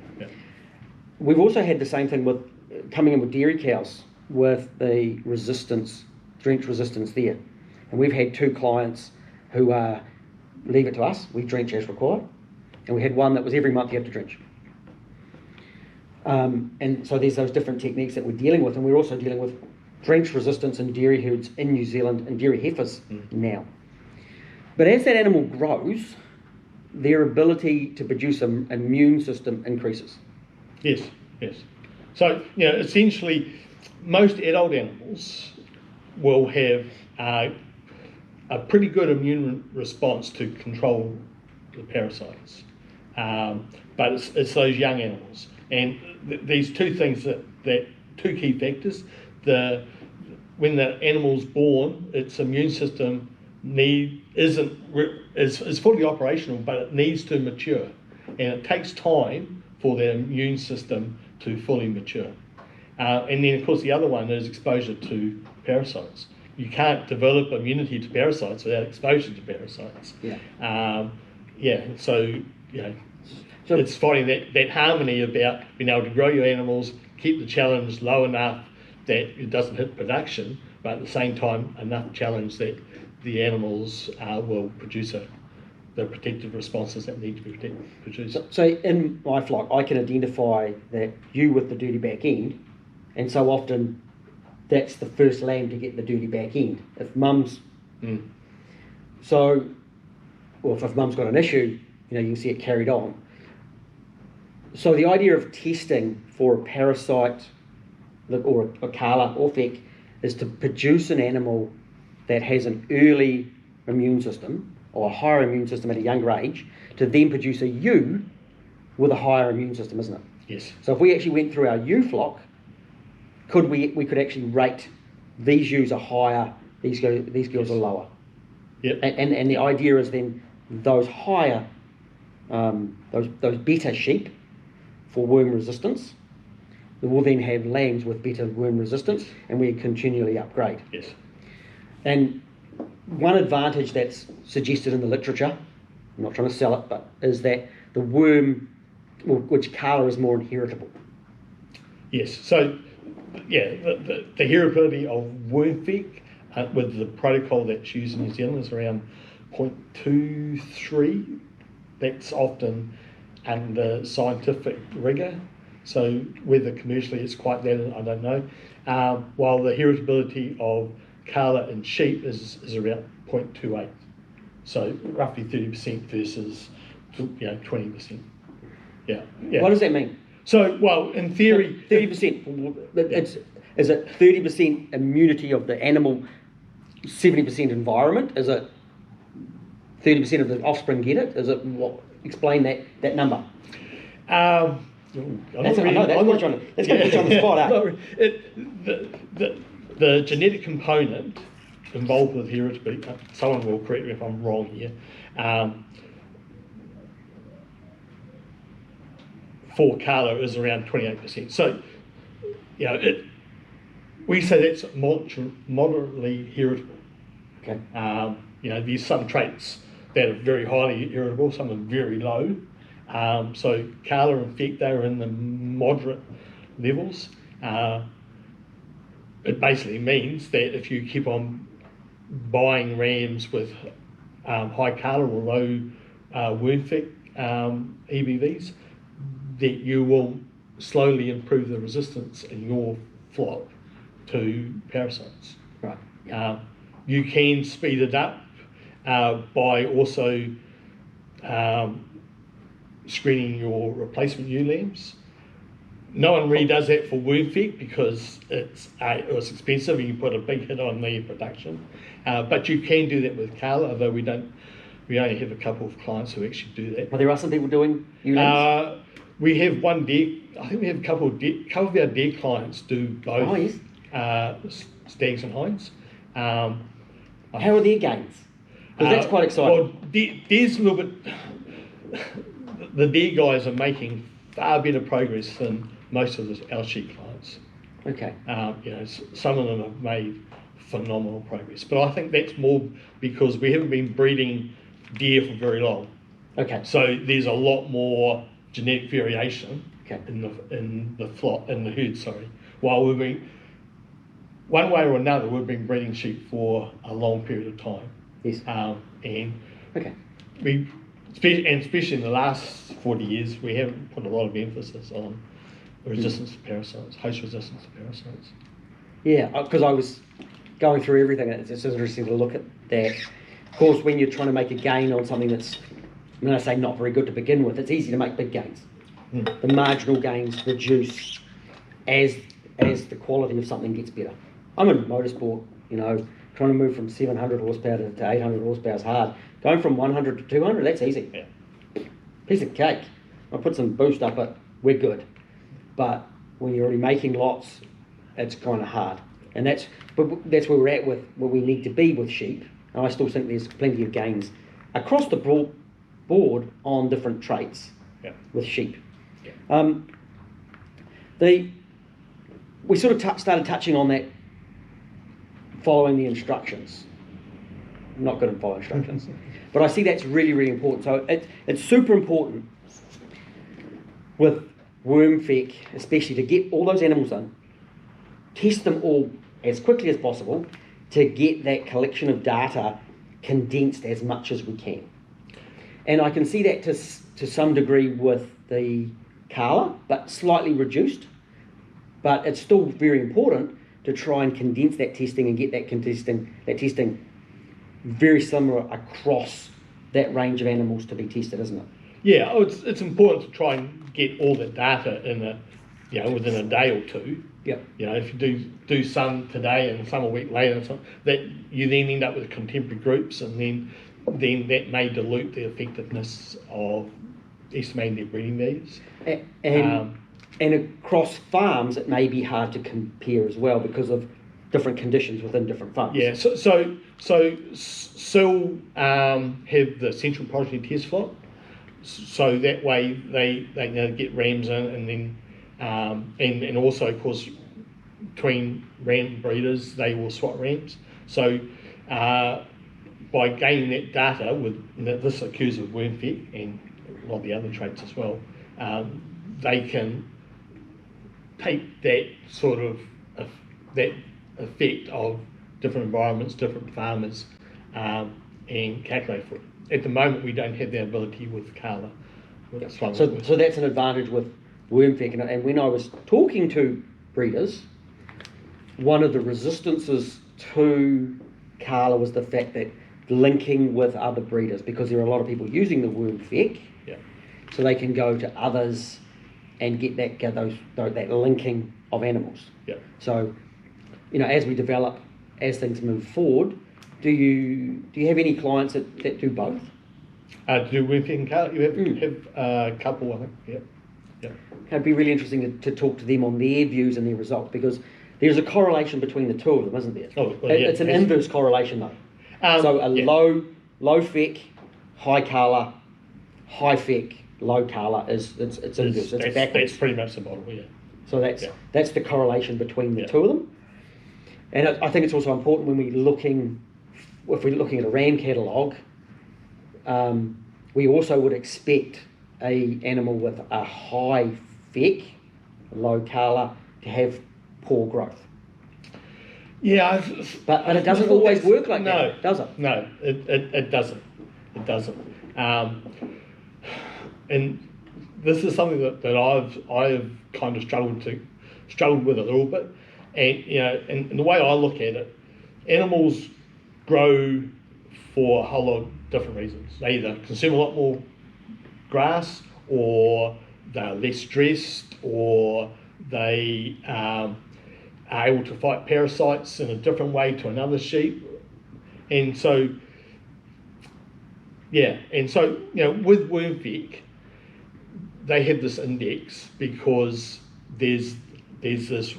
We've also had the same thing with coming in with dairy cows with the resistance, drench resistance there. And we've had 2 clients who leave it to us, we drench as required. And we had one that was every month you have to drench. And so there's those different techniques that we're dealing with, and we're also dealing with drench resistance in dairy herds in New Zealand and dairy heifers now. But as that animal grows, their ability to produce an immune system increases. Yes. So, essentially, most adult animals will have a pretty good immune response to control the parasites. But it's those young animals. And these 2 things, that 2 key factors, when the animal's born, its immune system is fully operational, but it needs to mature, and it takes time for the immune system to fully mature. And then, of course, the other one is exposure to parasites. You can't develop immunity to parasites without exposure to parasites. So it's finding that harmony about being able to grow your animals, keep the challenge low enough that it doesn't hit production, but at the same time enough challenge that the animals will produce the protective responses that need to be produced. So in my flock, I can identify that ewe with the dirty back end, and so often that's the first lamb to get the dirty back end. If mum's if mum's got an issue, you can see it carried on. So the idea of testing for a parasite or a CarLA or FEC is to produce an animal that has an early immune system or a higher immune system at a younger age, to then produce a ewe with a higher immune system, isn't it? Yes. So if we actually went through our ewe flock, we could actually rate these ewes are higher, these girls are lower. Yep. And the idea is then those higher, those better sheep for worm resistance, we will then have lambs with better worm resistance, and we continually upgrade. Yes. And one advantage that's suggested in the literature, I'm not trying to sell it, but is that the worm, which CarLA is more inheritable. Yes. So, the heritability of worm FEC with the protocol that's used in New Zealand is around 0.23. That's often under scientific rigour. So whether commercially it's quite that, I don't know. While the heritability of CarLA in sheep is around 0.28. So roughly 30% versus 20%. Yeah. What does that mean? So, well, in theory, 30%. Is it 30% immunity of the animal, 70% environment? Is it 30% of the offspring get it? Is it what? Explain that number. That's going to put you on the spot, the genetic component involved with heritability, someone will correct me if I'm wrong here, for CarLA is around 28%. So, we say that's moderately heritable. Okay. There's some traits that are very highly heritable, some are very low. So CarLA and FEC, they're in the moderate levels. It basically means that if you keep on buying rams with high CarLA or low worm FEC EBVs, that you will slowly improve the resistance in your flock to parasites. Right. You can speed it up by also screening your replacement ewe lambs. No one really does that for worm FEC because it's expensive and you put a big hit on the production. But you can do that with CarLA, although we only have a couple of clients who actually do that. Well, there are some people doing ewe lambs? We have one deer. I think we have a couple of our deer clients do both. Oh, yes. Stags and hinds. How are their gains? Because that's quite exciting. Well, deer's a little bit. The deer guys are making far better progress than most of our sheep clients. Okay. Some of them have made phenomenal progress, but I think that's more because we haven't been breeding deer for very long. Okay. So there's a lot more genetic variation in the flock, in the herd. Sorry. While we've been one way or another, we've been breeding sheep for a long period of time. Yes. Especially in the last 40 years, we haven't put a lot of emphasis on resistance to parasites, host resistance to parasites. Yeah, because I was going through everything. It's interesting to look at that. Of course, when you're trying to make a gain on something that's, when I say not very good to begin with, it's easy to make big gains. The marginal gains reduce as the quality of something gets better. I'm in motorsport, trying to move from 700 horsepower to 800 horsepower is hard. Going from 100 to 200, that's easy. Yeah. Piece of cake. I put some boost up it, we're good. But when you're already making lots, it's kind of hard. And that's where we're at with where we need to be with sheep. And I still think there's plenty of gains across the board on different traits with sheep. Yeah. We sort of started touching on that, following the instructions. I'm not good at following instructions, but I see that's really, really important. So it's super important with worm feck, especially to get all those animals in, test them all as quickly as possible to get that collection of data condensed as much as we can. And I can see that to some degree with the CarLA, but slightly reduced. But it's still very important to try and condense that testing and get that testing very similar across that range of animals to be tested, isn't it? Yeah, it's important to try and get all the data within a day or two. Yeah. If you do some today and some a week later, that you then end up with contemporary groups, and then that may dilute the effectiveness of estimating their breeding values. And across farms, it may be hard to compare as well because of different conditions within different farms. Yeah, so still have the central progeny test flock, so that way they get rams in, and then and also of course between ram breeders they will swap rams. So by gaining that data this occurs with worm feck and a lot of the other traits as well, they can take that sort of that effect of different environments, different farmers, and calculate for it. At the moment, we don't have the ability with CarLA. So that's an advantage with worm feck. And when I was talking to breeders, one of the resistances to CarLA was the fact that linking with other breeders, because there are a lot of people using the worm feck, so they can go to others and get that linking of animals. Yeah. So, as we develop, as things move forward, do you have any clients that do both? Do worm feck and CarLA? You have a couple, I think. Yeah. It'd be really interesting to talk to them on their views and their results, because there's a correlation between the two of them, isn't there? It's an inverse correlation though. So low feck, high CarLA, high feck, low CarLA it's inverse. It's backwards. That's pretty much the model, yeah. So that's the correlation between the two of them. And I think it's also important when if we're looking at a ram catalogue, we also would expect a animal with a high feck, a low CarLA, to have poor growth. Yeah, but it doesn't always work like that, does it? No, it doesn't. It doesn't. And this is something that I've kind of struggled with a little bit. And and the way I look at it, animals grow for a whole lot of different reasons. They either consume a lot more grass, or they're less stressed, or they are able to fight parasites in a different way to another sheep. And so with worm feck, they have this index because there's this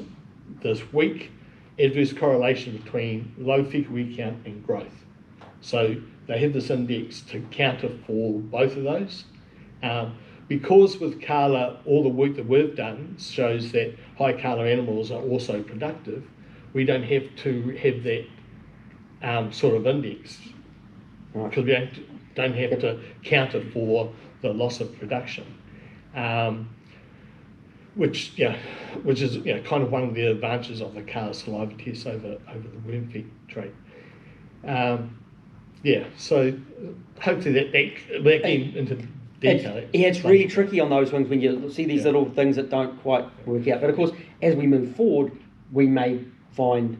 weak adverse correlation between low fecal recount and growth. So they have this index to counter for both of those. Because with CarLA, all the work that we've done shows that high CarLA animals are also productive, we don't have to have that sort of index, because we don't have to counter for the loss of production. Which is kind of one of the advantages of the CarLA saliva test over the worm feck trait. So hopefully that came into detail. It's really tricky on those ones when you see these little things that don't quite work out. But of course, as we move forward, we may find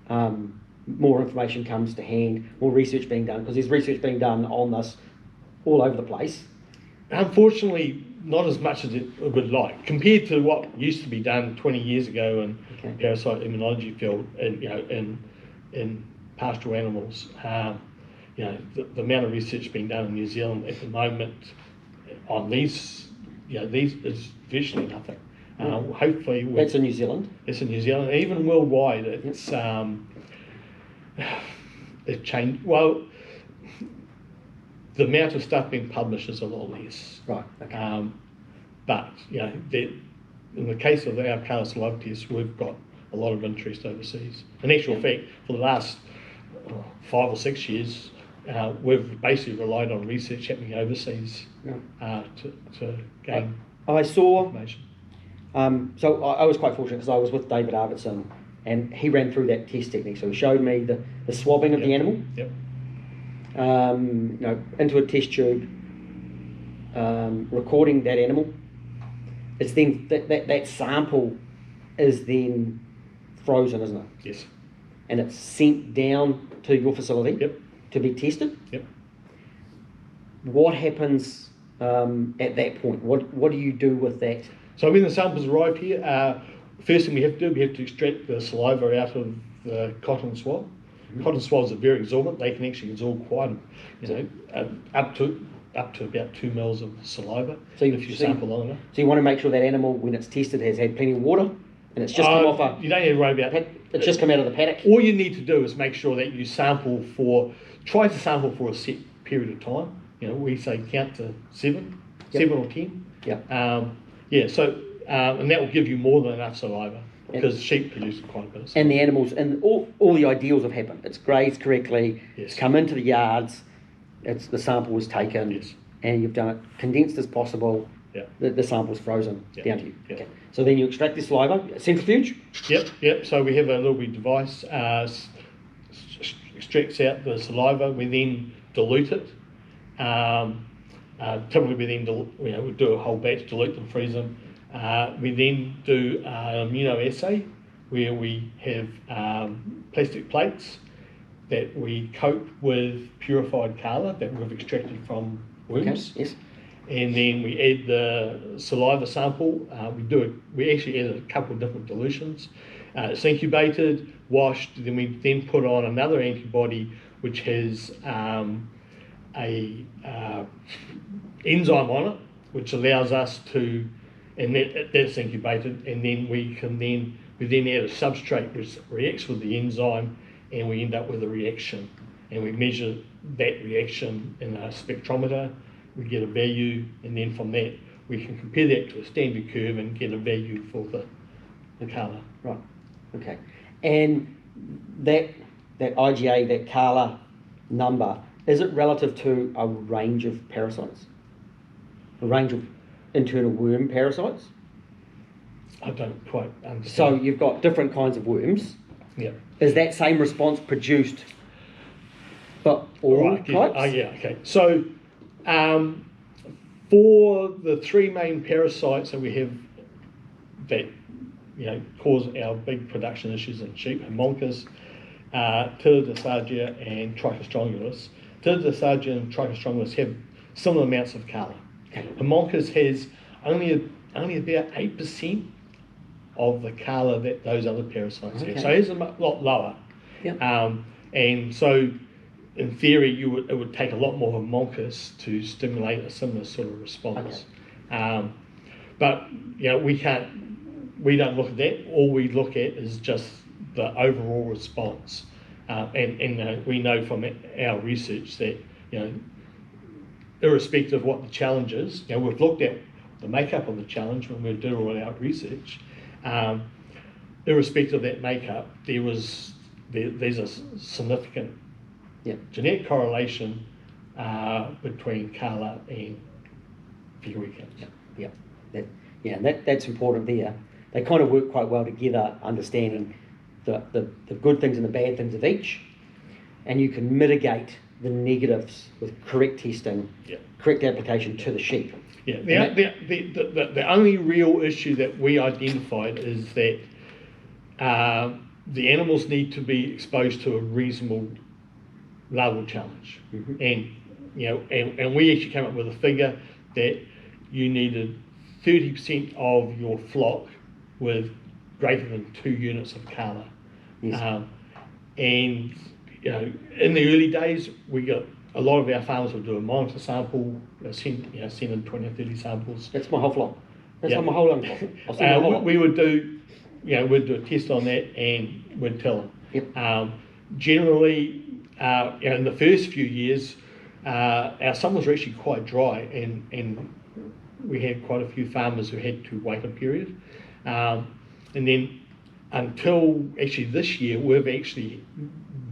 more information comes to hand, more research being done, because there's research being done on this all over the place. Unfortunately, not as much as it would like, compared to what used to be done 20 years ago in parasite immunology field, and in pastoral animals. The amount of research being done in New Zealand at the moment on these is virtually nothing. Hopefully, that's in New Zealand. It's in New Zealand. Even worldwide, it's it changed. Well, the amount of stuff being published is a lot less. Right. Okay. But in the case of our CarLA saliva test, we've got a lot of interest overseas. In actual fact, for the last 5 or 6 years, we've basically relied on research happening overseas to gain I saw information. So I was quite fortunate because I was with David Arvidsson, and he ran through that test technique. So he showed me the swabbing of the animal, into a test tube, recording that animal. It's then that sample is then frozen, isn't it? Yes. And it's sent down to your facility to be tested. Yep. What happens at that point? What do you do with that? So when the samples arrive here, first thing we have to extract the saliva out of the cotton swab. Mm-hmm. Cotton swabs are very absorbent. They can actually absorb quite, up to about 2 mils of saliva. So if you sample long enough. So you want to make sure that animal, when it's tested, has had plenty of water, and it's just come off you don't need to worry about that. It's just come out of the paddock. All you need to do is make sure that you try to sample for a set period of time. We say count to 7 or 10. Yeah. So and that will give you more than enough saliva because sheep produce quite a bit of saliva. And the animals, and all the ideals have happened. It's grazed correctly. Yes. It's come into the yards. The sample was taken. Yes. And you've done it condensed as possible. Yeah. The sample's frozen down to you. Yeah. Okay. So then you extract the saliva, centrifuge. Yep. So we have a little wee device extracts out the saliva. We then dilute it. Typically, we then we do a whole batch, dilute them, freeze them. We then do an immunoassay where we have plastic plates that we coat with purified CarLA that we've extracted from worms. Okay. Yes. And then we add the saliva sample. We actually add a couple of different dilutions. It's incubated, washed. Then we put on another antibody which has a enzyme on it, which allows us to, and that's incubated. And then we then add a substrate which reacts with the enzyme, and we end up with a reaction. And we measure that reaction in a spectrometer. We get a value, and then from that we can compare that to a standard curve and get a value for the CarLA. Right. Okay. And that IgA, that CarLA number, is it relative to a range of parasites? A range of internal worm parasites? I don't quite understand. So you've got different kinds of worms. Yeah. Is that same response produced for all types? Okay. So for the 3 main parasites that we have that cause our big production issues in sheep, Homunculus, Turdosargia and Trichostrongylus. Turdosargia and Trichostrongylus have similar amounts of CarLA. Okay. Homunculus has only about 8% of the CarLA that those other parasites have. So it's a lot lower. Yeah. And so in theory, it would take a lot more Homunculus to stimulate a similar sort of response. Okay. But we don't look at that. All we look at is just the overall response. And we know from our research that, irrespective of what the challenge is, we've looked at the makeup of the challenge when we do all our research. Irrespective of that makeup, there's a significant genetic correlation between CarLA and piggery counts. That's important there. They kind of work quite well together, understanding the good things and the bad things of each, and you can mitigate the negatives with correct testing, correct application to the sheep. Yeah, the only real issue that we identified is that the animals need to be exposed to a reasonable larval challenge. Mm-hmm. And we actually came up with a figure that you needed 30% of your flock with greater than 2 units of CarLA. Yes. And in the early days, we got a lot of our farmers would do a monitor sample, send in 20 or 30 samples. That's my whole flock. That's on my whole on. We would do, we'd do a test on that and we'd tell them. Yep. Generally, in the first few years, our summers were actually quite dry, and we had quite a few farmers who had to wait a period. And then until actually this year, we've actually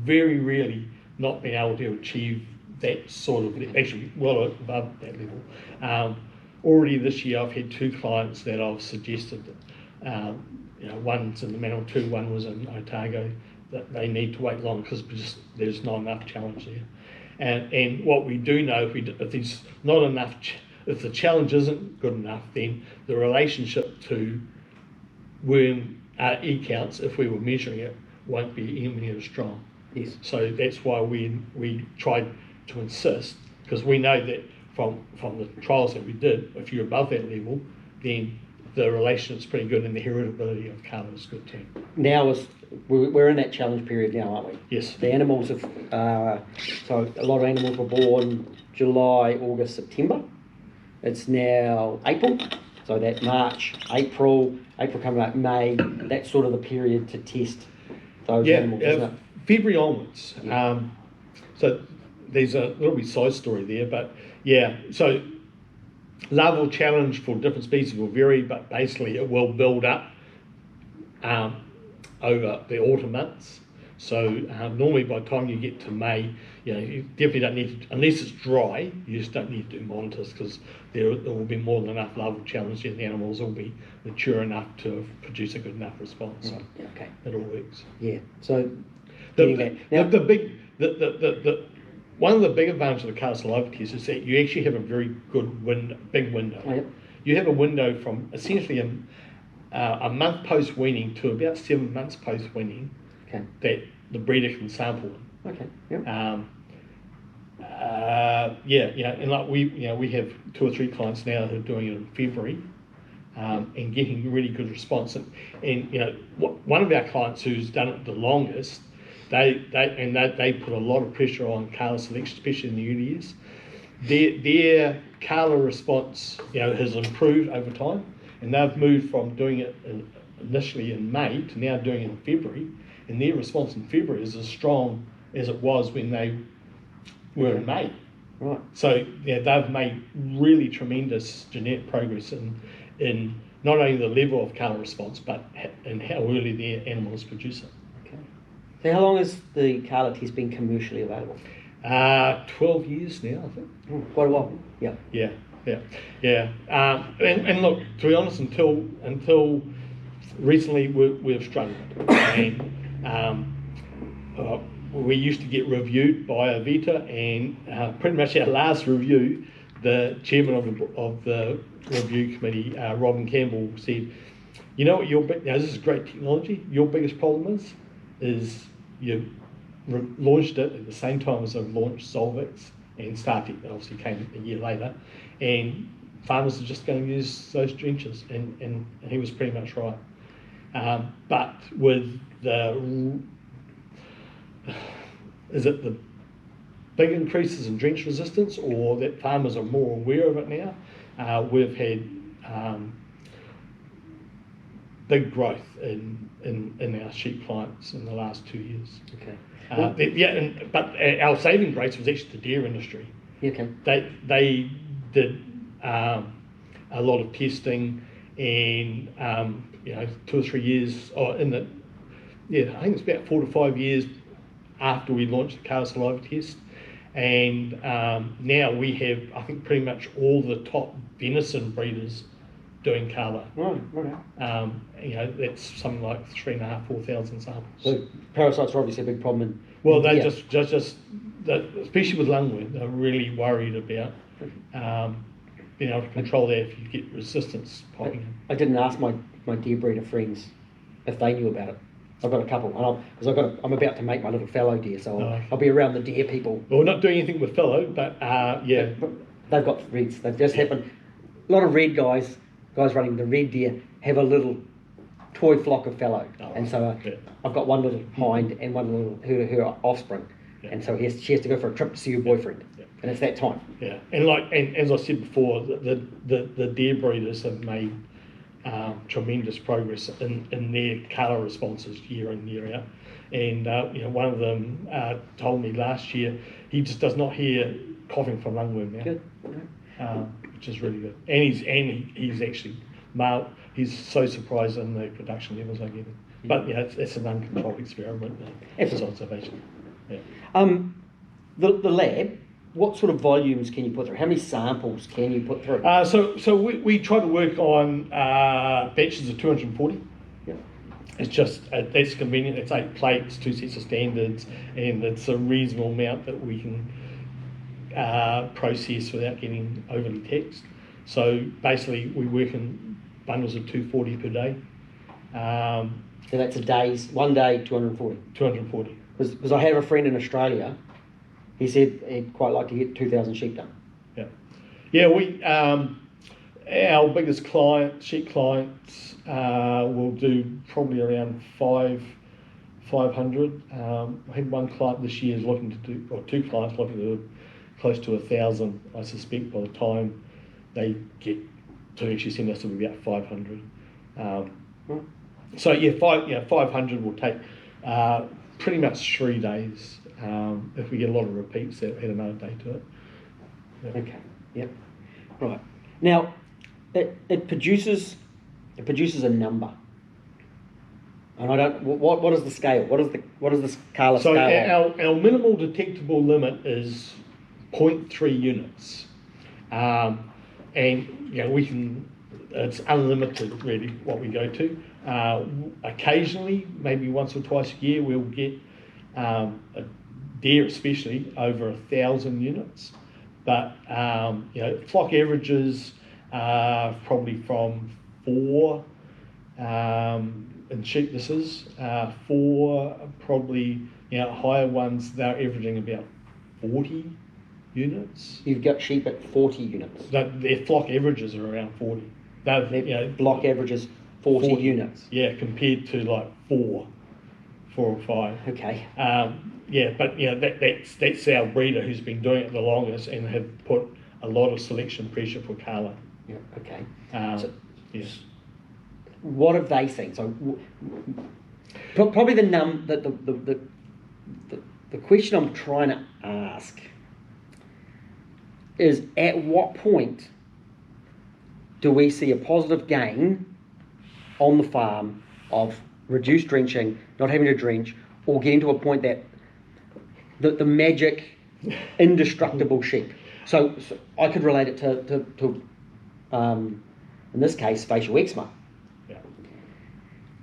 very rarely not been able to achieve that sort of, actually well above that level. Already this year, I've had 2 clients that I've suggested, one's in the Manawatu, one was in Otago, that they need to wait long because there's not enough challenge there. And what we do know, if there's not enough, if the challenge isn't good enough, then the relationship to worm E-counts, if we were measuring it, won't be anywhere as strong. Yes. So that's why we tried to insist, because we know that from the trials that we did, if you're above that level, then the relationship's pretty good and the heritability of CarLA is good too. Now we're in that challenge period now, aren't we? Yes. The animals have, so a lot of animals were born July, August, September. It's now April, so that March, April coming up, May, that's sort of the period to test those animals, isn't it? February onwards. Yeah. So there's a little bit side story there, but yeah, so larval challenge for different species will vary, but basically it will build up over the autumn months. So normally by the time you get to May, you definitely don't need to, unless it's dry, you just don't need to do monitors, because there will be more than enough larval challenge and the animals will be mature enough to produce a good enough response. So okay. It all works. Yeah. So one of the big advantages of the CarLA saliva test is that you actually have a very good big window. Oh, yep. You have a window from essentially a month post weaning to about 7 months post weaning. Okay. That the breeder can sample them. Okay. Yep. And like we have 2 or 3 clients now who are doing it in February, and getting really good response. And one of our clients who's done it the longest, they put a lot of pressure on CarLA selection, especially in the early years. Their CarLA response, has improved over time, and they've moved from doing it initially in May to now doing it in February, and their response in February is as strong as it was when they were in May. Right. So they've made really tremendous genetic progress in not only the level of CarLA response, but in how early their animals produce it. Okay. So how long has the CarLA test been commercially available? 12 years now, I think. Oh, quite a while. Yeah. Yeah. And look, to be honest, until recently, we've struggled. And we used to get reviewed by Avita, and pretty much our last review, the chairman of the review committee, Robin Campbell, said, "You know what now this is great technology. Your biggest problem is you launched it at the same time as I've launched Solvix and Startec, that obviously came a year later, and farmers are just going to use those drenches," and he was pretty much right. But with the big increases in drench resistance, or that farmers are more aware of it now, we've had big growth in our sheep clients in the last 2 years. Okay. But our saving grace was actually the dairy industry. Okay. They did a lot of testing, and 2 or 3 years, I think it's about 4 to 5 years after we launched the CarLA saliva test, and now we have, I think, pretty much all the top venison breeders doing CarLA. Right. That's something like 3,500, 4,000 samples. So parasites are obviously a big problem. They just especially with lungworm, they're really worried about being able to control that if you get resistance popping in. I didn't ask my deer breeder friends if they knew about it. I've got a couple, because I'm about to make my little fallow deer, so I'll be around the deer people. Well, we're not doing anything with fallow, but yeah. But they've got reds. They've just happened. A lot of red guys running the red deer, have a little toy flock of fallow, and so I've got one little hind and one little her offspring, and so she has to go for a trip to see her boyfriend, and it's that time. Yeah, and as I said before, the deer breeders have made tremendous progress in their CarLA responses year in, year out. And one of them told me last year he just does not hear coughing from lungworm now. Good. Which is really good. And he's actually male. He's so surprised in the production levels I get him. But it's an uncontrolled experiment. It's observation. Yeah. The lab, what sort of volumes can you put through? How many samples can you put through? So we try to work on batches of 240. Yep. It's just that's convenient. It's 8 plates, 2 sets of standards, and it's a reasonable amount that we can process without getting overly taxed. So basically, we work in bundles of 240 per day. So that's one day, 240. 240. Because I have a friend in Australia. He said he'd quite like to get 2,000 sheep done. Yeah. We our biggest sheep clients will do probably around 500. I had one client this year is looking to do, or 2 clients looking to do close to 1,000. I suspect by the time they get to actually send us, it'll be about 500. So 500 will take pretty much 3 days. If we get a lot of repeats, that add another day to it. Yeah. Okay. Yep. Right. Now, it produces a number. And I don't. What is the scale? What is the CarLA so scale? So our minimal detectable limit is 0.3 units, and we can. It's unlimited really what we go to. Occasionally, maybe once or twice a year, we'll get a deer, especially over 1,000 units. But flock averages probably from 4. In sheep this is 4, probably higher ones, they're averaging about 40 units. You've got sheep at 40 units. Their flock averages are around 40. Their block averages 40 units. Yeah, compared to like 4 or 5. Okay. That's our breeder who's been doing it the longest and have put a lot of selection pressure for CarLA. Yeah. Okay. Yes. What have they seen? So probably the question I'm trying to ask is, at what point do we see a positive gain on the farm of reduced drenching, not having to drench, or getting to a point that the magic indestructible sheep? So I could relate it to in this case, facial eczema. Yeah.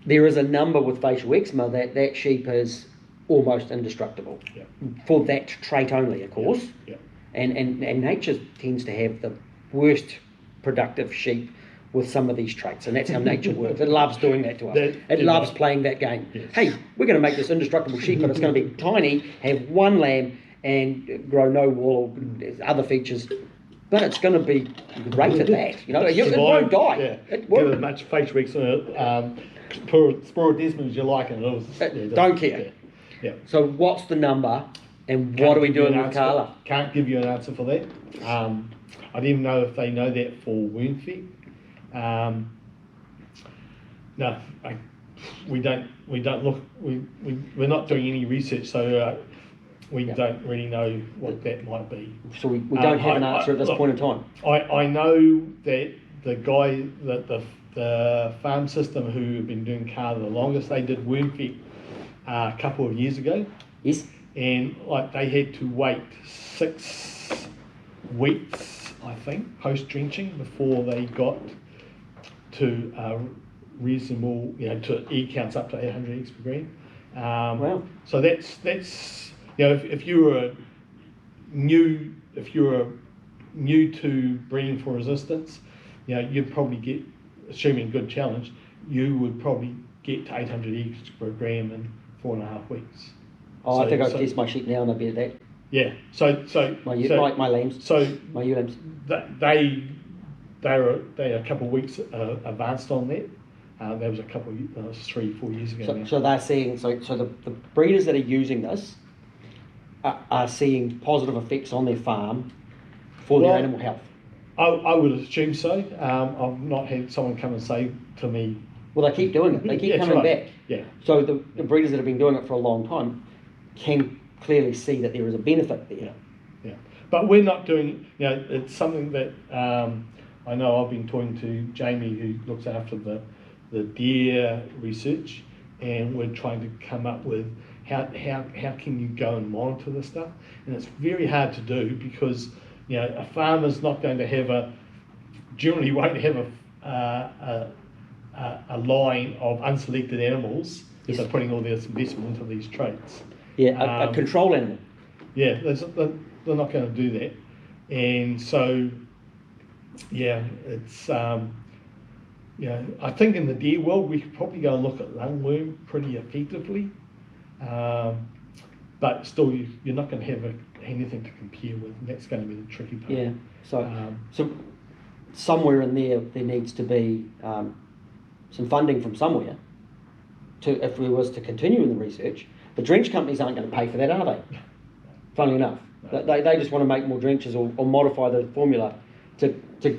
There is a number with facial eczema that sheep is almost indestructible. Yeah. For that trait only, of course. Yeah. And nature tends to have the worst productive sheep with some of these traits, and that's how nature works. It loves doing that to us. It loves playing that game. Yes. Hey, we're going to make this indestructible sheep, but it's going to be tiny, have one lamb, and grow no wool or other features. But it's going to be great at that. It won't die. Yeah. It won't. Give as much facial eczema, sporodesma as you like, and don't care. Yeah. So what's the number, and what are we doing with CarLA? Can't give you an answer for that. I don't even know if they know that for worm feed. No, we don't look. We're not doing any research, so we don't really know what that might be. So we don't have an answer at this point in time. I know that the guy that the farm system who have been doing CarLA the longest, they did worm feed a couple of years ago. Yes. And they had to wait 6 weeks, I think, post drenching before they got to reasonable, to egg counts up to 800 eggs per gram. Wow. So that's if you're new to breeding for resistance, you'd probably get, assuming good challenge, you would probably get to 800 eggs per gram in 4.5 weeks. Oh, I think I've test my sheep now and I'll be at that. Yeah. So my lambs. So my ewe lambs. They're a couple of weeks advanced on that. That was 3-4 years ago. So they're seeing. So the breeders that are using this are seeing positive effects on their farm for their animal health. I would assume so. I've not had someone come and say to me, Well, they keep doing it. They keep Yeah, that's coming right. back. Yeah. So the breeders that have been doing it for a long time can clearly see that there is a benefit there. Yeah, but we're not doing, it's something that I know I've been talking to Jamie, who looks after the deer research, and we're trying to come up with how can you go and monitor this stuff. And it's very hard to do because, a farmer's not going to generally won't have a line of unselected animals if they're putting all their investment into these traits. Yeah, a control animal. Yeah, they're not going to do that, and so it's I think in the deer world we could probably go and look at lungworm pretty effectively, but still you're not going to have anything to compare with, and that's going to be the tricky part. Yeah. So somewhere in there needs to be some funding from somewhere if we was to continue in the research. The drench companies aren't going to pay for that, are they? Funnily enough, they just want to make more drenches or modify the formula to. They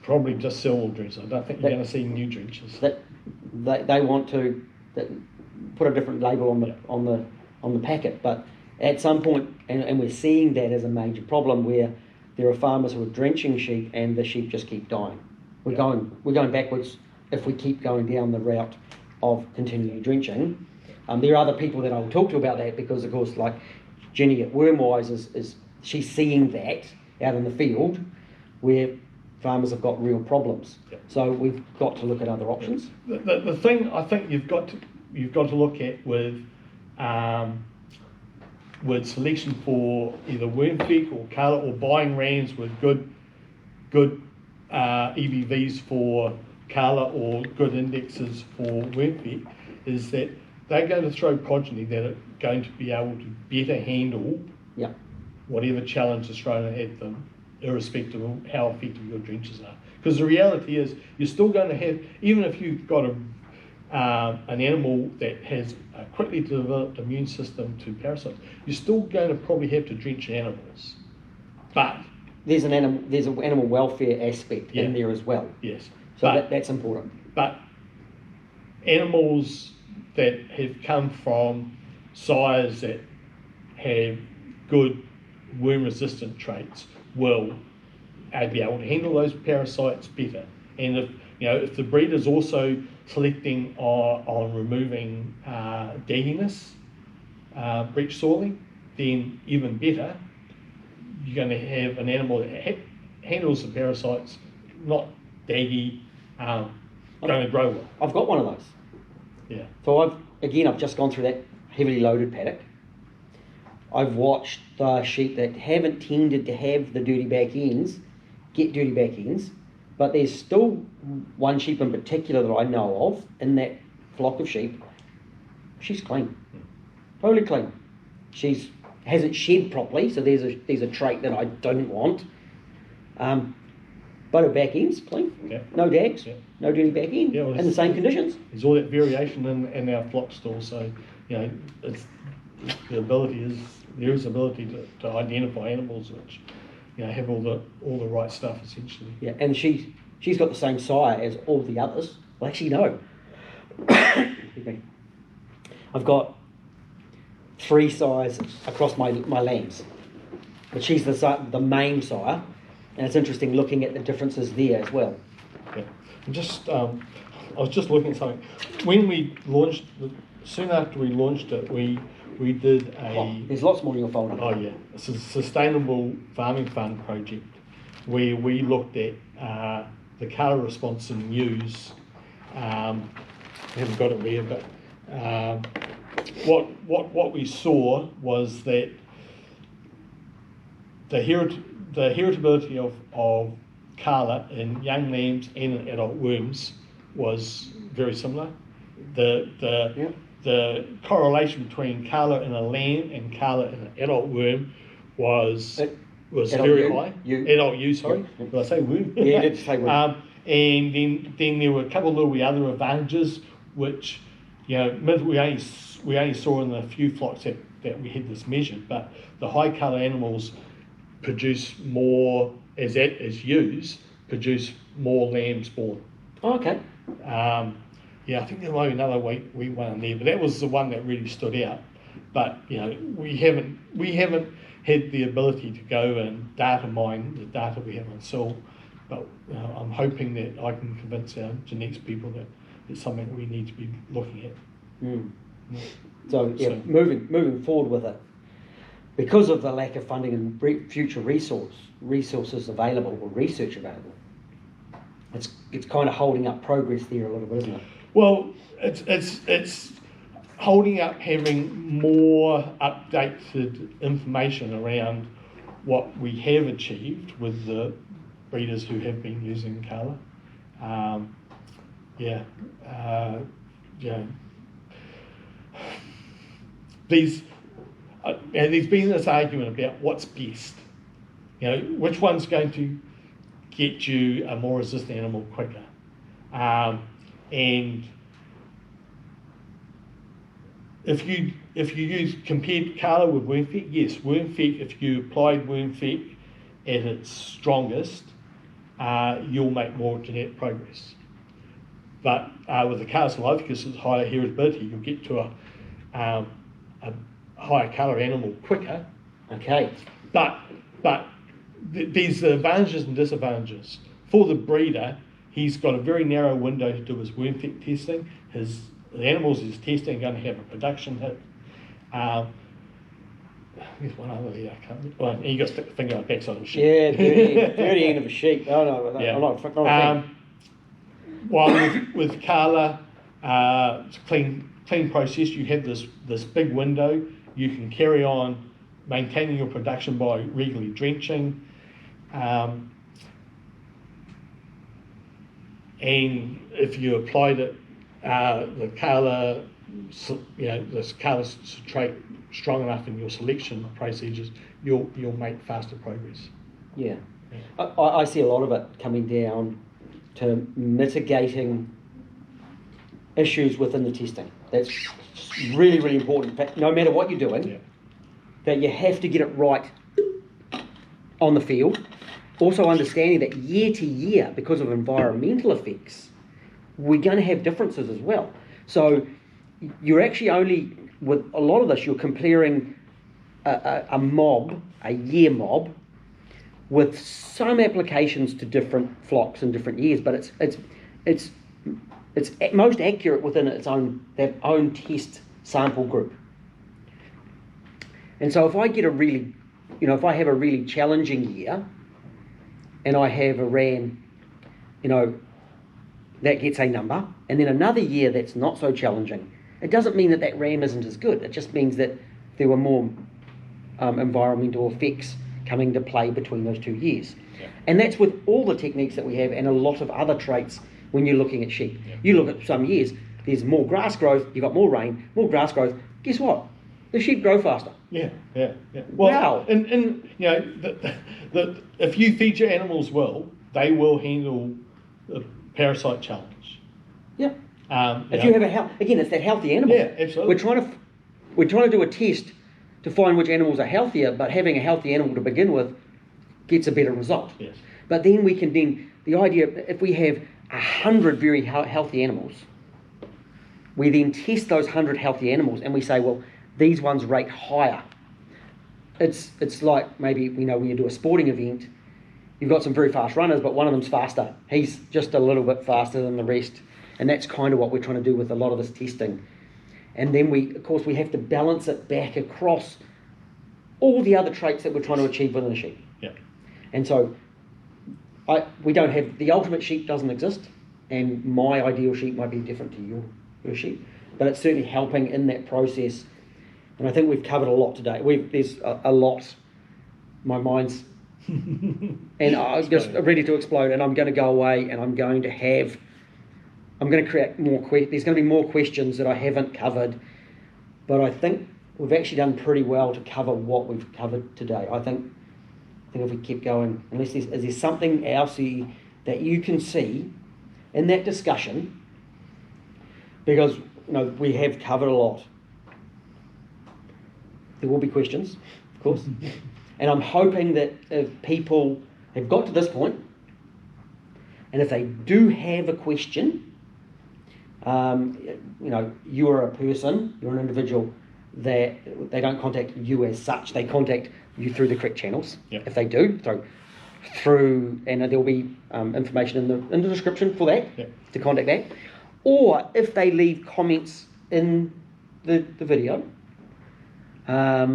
probably just sell all drenches. I don't think you're going to see new drenches. They want to put a different label on the packet, but at some point, and we're seeing that as a major problem where there are farmers who are drenching sheep and the sheep just keep dying. We're going backwards if we keep going down the route of continually drenching. There are other people that I'll talk to about that because, of course, like Jenny at Wormwise is she's seeing that out in the field where farmers have got real problems. Yep. So we've got to look at other options. The thing I think you've got to look at with selection for either worm feed or CarLA, or buying rams with good EBVs for CarLA or good indexes for worm feed, is that they're going to throw progeny that are going to be able to better handle whatever challenge is thrown at them, irrespective of how effective your drenches are. Because the reality is, you're still going to have, even if you've got an animal that has a quickly developed immune system to parasites, you're still going to probably have to drench animals. But there's an animal welfare aspect in there as well. Yes. So that's important. But animals that have come from sires that have good worm-resistant traits will be able to handle those parasites better. And if the breeder's also selecting on removing dagginess, breech soiling, then even better, you're going to have an animal that handles the parasites, not daggy, going to grow well. I've got one of those. Yeah. So I've just gone through that heavily loaded paddock. I've watched the sheep that haven't tended to have the dirty back ends get dirty back ends, but there's still one sheep in particular that I know of in that flock of sheep. She's clean, totally clean. She hasn't shed properly, so there's a trait that I don't want. But her back end's clean, no dags, no dirty back end, in the same conditions. There's all that variation in our flock stall, so it's there is ability to identify animals which have all the right stuff essentially. Yeah, and she's got the same sire as all the others. Well, actually no. I've got 3 sires across my lambs, but she's the main sire, and it's interesting looking at the differences there as well. Yeah, and I was just looking at something. When we launched, soon after we launched it, we did there's lots more in your folder. Oh yeah, it's a sustainable farming fund project where we looked at the CarLA response in ewes. I haven't got it there, but what we saw was that the heritability of CarLA in young lambs and in adult worms was very similar. The correlation between CarLA in a lamb and CarLA in an adult worm was very high. Adult ewe, sorry. Did I say worm? Yeah, you did say worm. And then there were a couple of little other advantages, which we only saw in the few flocks that we had this measured. But the high CarLA animals produce more, as ewes, produce more lambs born. Oh, okay. Yeah, I think there might be another wheat one in there, but that was the one that really stood out. But we haven't had the ability to go and data mine the data we have on soil. But I'm hoping that I can convince our genetics people that it's something we need to be looking at. Mm. So moving forward with it, because of the lack of funding and future resources available or research available, it's kind of holding up progress there a little bit, isn't it? Well, it's holding up having more updated information around what we have achieved with the breeders who have been using CarLA. There's been this argument about what's best. Which one's going to get you a more resistant animal quicker. And if you compared CarLA with wormfec, yes, wormfec, if you applied wormfec at its strongest, you'll make more genetic progress. But with the CarLA saliva, because it's higher heritability, you'll get to a higher colour animal quicker. Okay. But there's the advantages and disadvantages. For the breeder, he's got a very narrow window to do his wormfec testing. The animals he's testing are going to have a production hit. There's one other there, I can't remember. And you got to stick the finger on the backside of a sheep. Yeah, dirty end of a sheep. Oh no, Yeah. I'm not a fan. While with CarLA, it's a clean process. You have this big window. You can carry on maintaining your production by regularly drenching. And if you applied it, the CarLA, this CarLA trait strong enough in your selection procedures, you'll make faster progress. Yeah. I see a lot of it coming down to mitigating issues within the testing. That's really, really important. In fact, no matter what you're doing, that you have to get it right on the field. Also understanding that year to year, because of environmental effects, we're going to have differences as well. So you're actually only, with a lot of this, you're comparing a year mob, with some applications to different flocks in different years, but it's most accurate within their own test sample group. And so if I get if I have a really challenging year, and I have a ram, that gets a number, and then another year that's not so challenging, it doesn't mean that ram isn't as good. It just means that there were more environmental effects coming to play between those 2 years. Yeah. And that's with all the techniques that we have and a lot of other traits when you're looking at sheep. Yeah. You look at some years, there's more grass growth, you've got more rain, more grass growth. Guess what? The sheep grow faster. Yeah. Well, Wow. And if you feed your animals well, they will handle the parasite challenge. Yeah. If you have it's that healthy animal. Yeah, absolutely. We're trying to do a test to find which animals are healthier, but having a healthy animal to begin with gets a better result. Yes. But then the idea, if we have 100 very healthy animals, we then test those 100 healthy animals and we say, well, these ones rate higher. It's like maybe, when you do a sporting event, you've got some very fast runners, but one of them's faster. He's just a little bit faster than the rest. And that's kind of what we're trying to do with a lot of this testing. And then we have to balance it back across all the other traits that we're trying to achieve within a sheep. Yeah. And so we don't have, the ultimate sheep doesn't exist, and my ideal sheep might be different to your sheep, but it's certainly helping in that process. And I think we've covered a lot today. There's a lot. My mind's and I'm just ready to explode, and I'm going to go away and I'm going to create more there's going to be more questions that I haven't covered, but I think we've actually done pretty well to cover what we've covered today. I think if we keep going, unless is there something else that you can see in that discussion, because we have covered a lot. There will be questions, of course. And I'm hoping that if people have got to this point, and if they do have a question, you are a person, you're an individual, that they don't contact you as such, they contact you through the correct channels. Yep. If they do, through, and there'll be information in the description for that, Yep. to contact that. Or if they leave comments in the video, I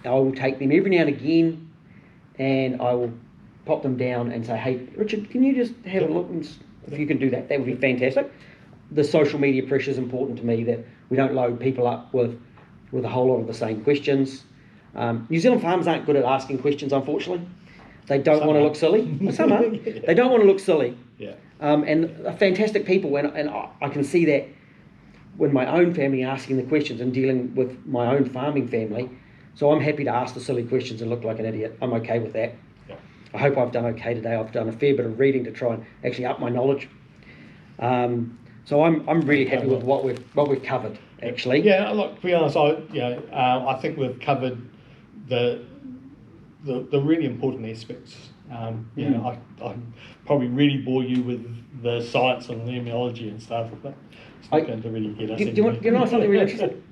will take them every now and again, and I will pop them down and say, hey, Richard, can you just have a look? And if you can do that, that would be fantastic. The social media pressure is important to me, that we don't load people up with a whole lot of the same questions. New Zealand farmers aren't good at asking questions, unfortunately. They don't want to look silly. Some are. Yeah. They don't want to look silly. Yeah. And are fantastic people, and I can see that with my own family asking the questions and dealing with my own farming family. So I'm happy to ask the silly questions and look like an idiot. I'm okay with that. Yeah. I hope I've done okay today. I've done a fair bit of reading to try and actually up my knowledge. So I'm really happy with what we've covered, actually. Yeah, look, to be honest, I think we've covered the really important aspects. I probably really bore you with the science and the immunology and stuff, but it's not going to really get us anywhere. Do you know something really interesting?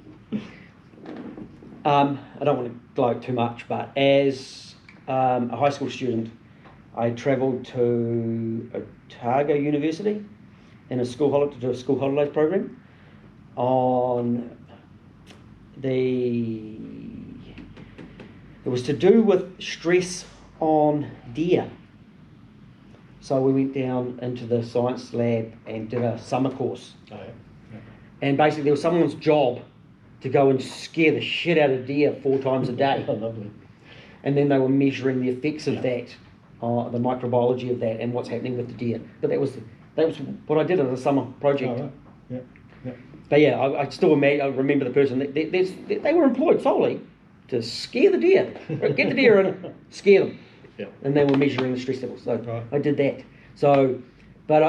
I don't want to gloat too much, but as a high school student, I travelled to Otago University in a school holiday to do a school holidays program it was to do with stress on deer. So we went down into the science lab and did a summer course. Oh, yeah. Yeah. And basically there was someone's job to go and scare the shit out of deer 4 times a day. Oh, lovely. And then they were measuring the effects of that, the microbiology of that and what's happening with the deer. But that was what I did as a summer project. Oh, right. Yeah. Yeah. But yeah, I still remember the person. They were employed solely to scare the deer, get the deer and scare them. Yeah. And they were measuring the stress levels. So Right. I did that. So, but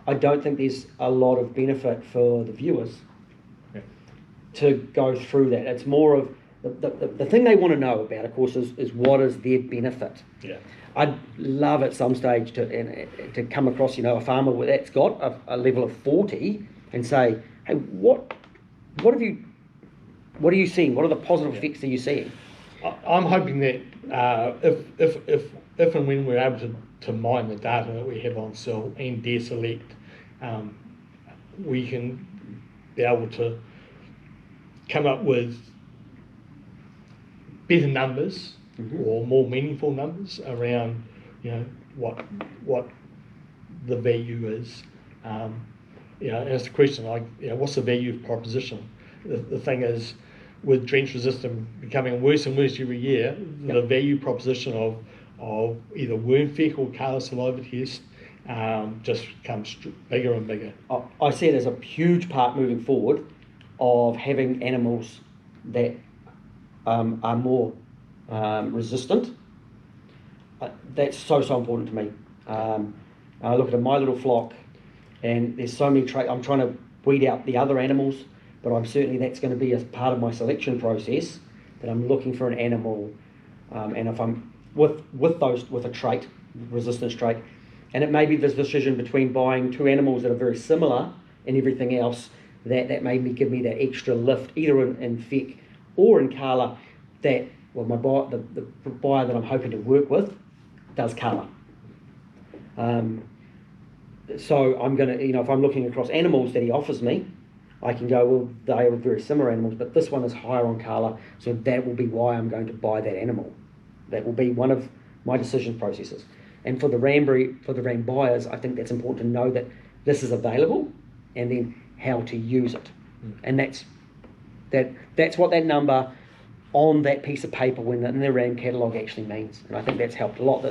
I don't think there's a lot of benefit for the viewers to go through that. It's more of the thing they want to know about, of course, is what is their benefit. Yeah. I'd love at some stage to come across, a farmer that's got a level of 40 and say, hey, what are you seeing? What are the positive effects are you seeing? I'm hoping that if and when we're able to mine the data that we have on cell and deer select, we can be able to come up with better numbers or more meaningful numbers around, what the value is. And it's the question like, what's the value of proposition? The thing is, with drench resistant becoming worse and worse every year, the value proposition of either worm feck or CarLA saliva test just becomes bigger and bigger. I see it as a huge part moving forward of having animals that are more resistant. That's so important to me. I look at my little flock and there's so many traits. I'm trying to weed out the other animals, but that's going to be a part of my selection process, that I'm looking for an animal, and if I'm with a trait, resistance trait, and it may be this decision between buying 2 animals that are very similar in everything else, that may give me that extra lift, either in feck or in CarLA, that the buyer that I'm hoping to work with does CarLA. So I'm going to, if I'm looking across animals that he offers me, I can go, well, they are very similar animals, but this one is higher on CarLA, so that will be why I'm going to buy that animal. That will be one of my decision processes. And for the ram buyers, I think that's important to know that this is available, and then how to use it. And that's what that number on that piece of paper in the ram catalogue actually means. And I think that's helped a lot.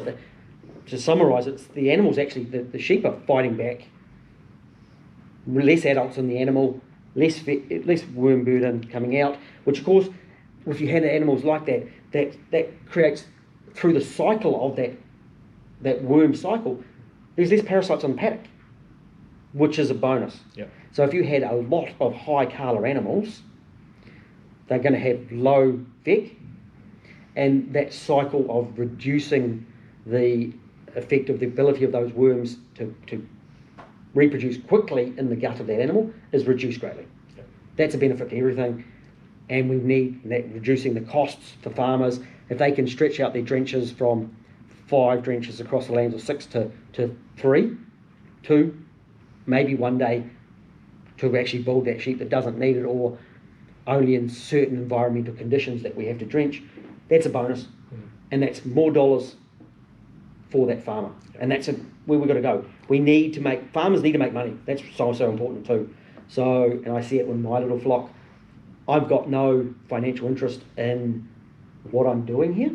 To summarise, it's the animals actually, the sheep are fighting back. Less adults in the animal, less worm burden coming out, which of course, if you had animals like that creates, through the cycle of that worm cycle, there's less parasites on the paddock, which is a bonus. Yep. So if you had a lot of high CarLA animals, they're going to have low feck, and that cycle of reducing the effect of the ability of those worms to reproduce quickly in the gut of that animal is reduced greatly. That's a benefit to everything, and we need that, reducing the costs for farmers. If they can stretch out their drenches from 5 drenches across the lands, or 6 to 3, 2, maybe one day, to actually build that sheep that doesn't need it, or only in certain environmental conditions that we have to drench, that's a bonus, and that's more dollars for that farmer, and that's where we've got to go. Farmers need to make money. That's so important too. So, and I see it with my little flock. I've got no financial interest in what I'm doing here.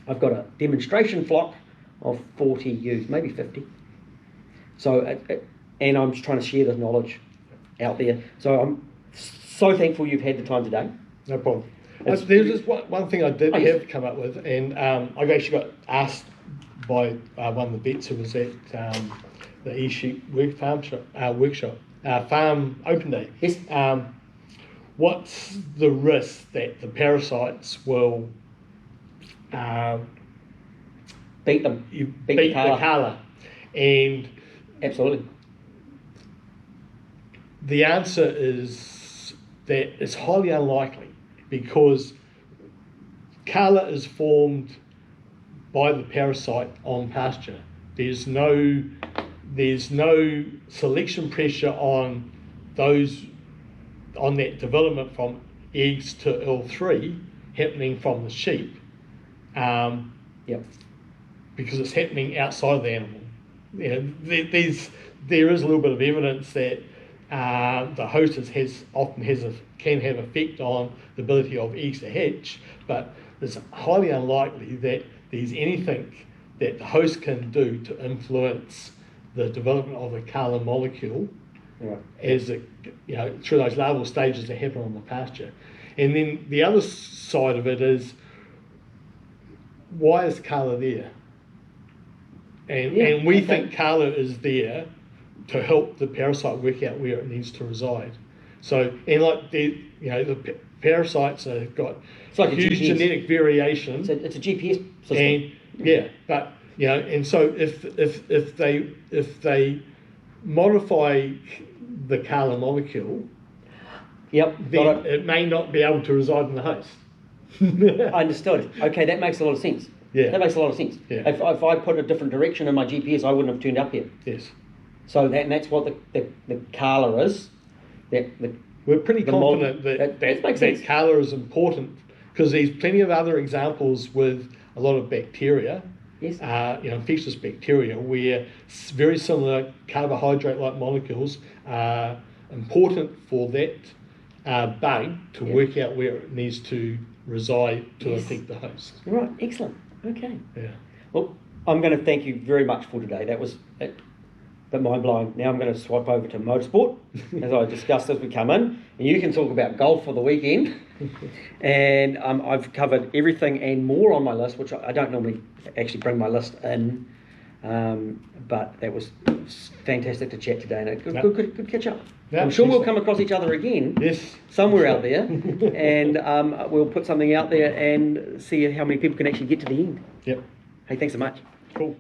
I've got a demonstration flock of 40 ewes, maybe 50. So, and I'm just trying to share this knowledge out there. So I'm so thankful you've had the time today. No problem. There's just one thing I did have come up with, and I actually got asked by one of the vets who was at the e-sheep farm open day. Yes. What's the risk that the parasites will Beat them. beat the CarLA? And Absolutely. the answer is that it's highly unlikely, because CarLA is formed by the parasite on pasture. There's no selection pressure on that development from eggs to L3 happening from the sheep, Yep. because it's happening outside of the animal. There is a little bit of evidence that the host can have effect on the ability of eggs to hatch, but it's highly unlikely that there's anything that the host can do to influence the development of a CarLA molecule, Right. as through those larval stages that happen on the pasture. And then the other side of it is, why is CarLA there? And we think CarLA is there to help the parasite work out where it needs to reside. So, and like the parasites have got like huge genetic variation. It's a GPS system. And so if they modify the CarLA molecule, then it may not be able to reside in the host. Understood. Okay, that makes a lot of sense. Yeah. That makes a lot of sense. Yeah. If I put a different direction in my GPS, I wouldn't have turned up here. Yes. So that's what the CarLA is. We're pretty confident that CarLA is important, because there's plenty of other examples with a lot of bacteria, Yes. Infectious bacteria, where very similar carbohydrate-like molecules are important for that bug to work out where it needs to reside to affect the host. Right, excellent. Okay. Yeah. Well, I'm going to thank you very much for today. That was a bit mind-blowing. Now I'm going to swap over to motorsport, as I discussed as we come in, and you can talk about golf for the weekend. And I've covered everything and more on my list, which I don't normally actually bring my list in, but that was fantastic to chat today, and a good catch up. I'm sure we'll come across each other again, somewhere out there, and we'll put something out there and see how many people can actually get to the end. Yep. Hey, thanks so much. Cool.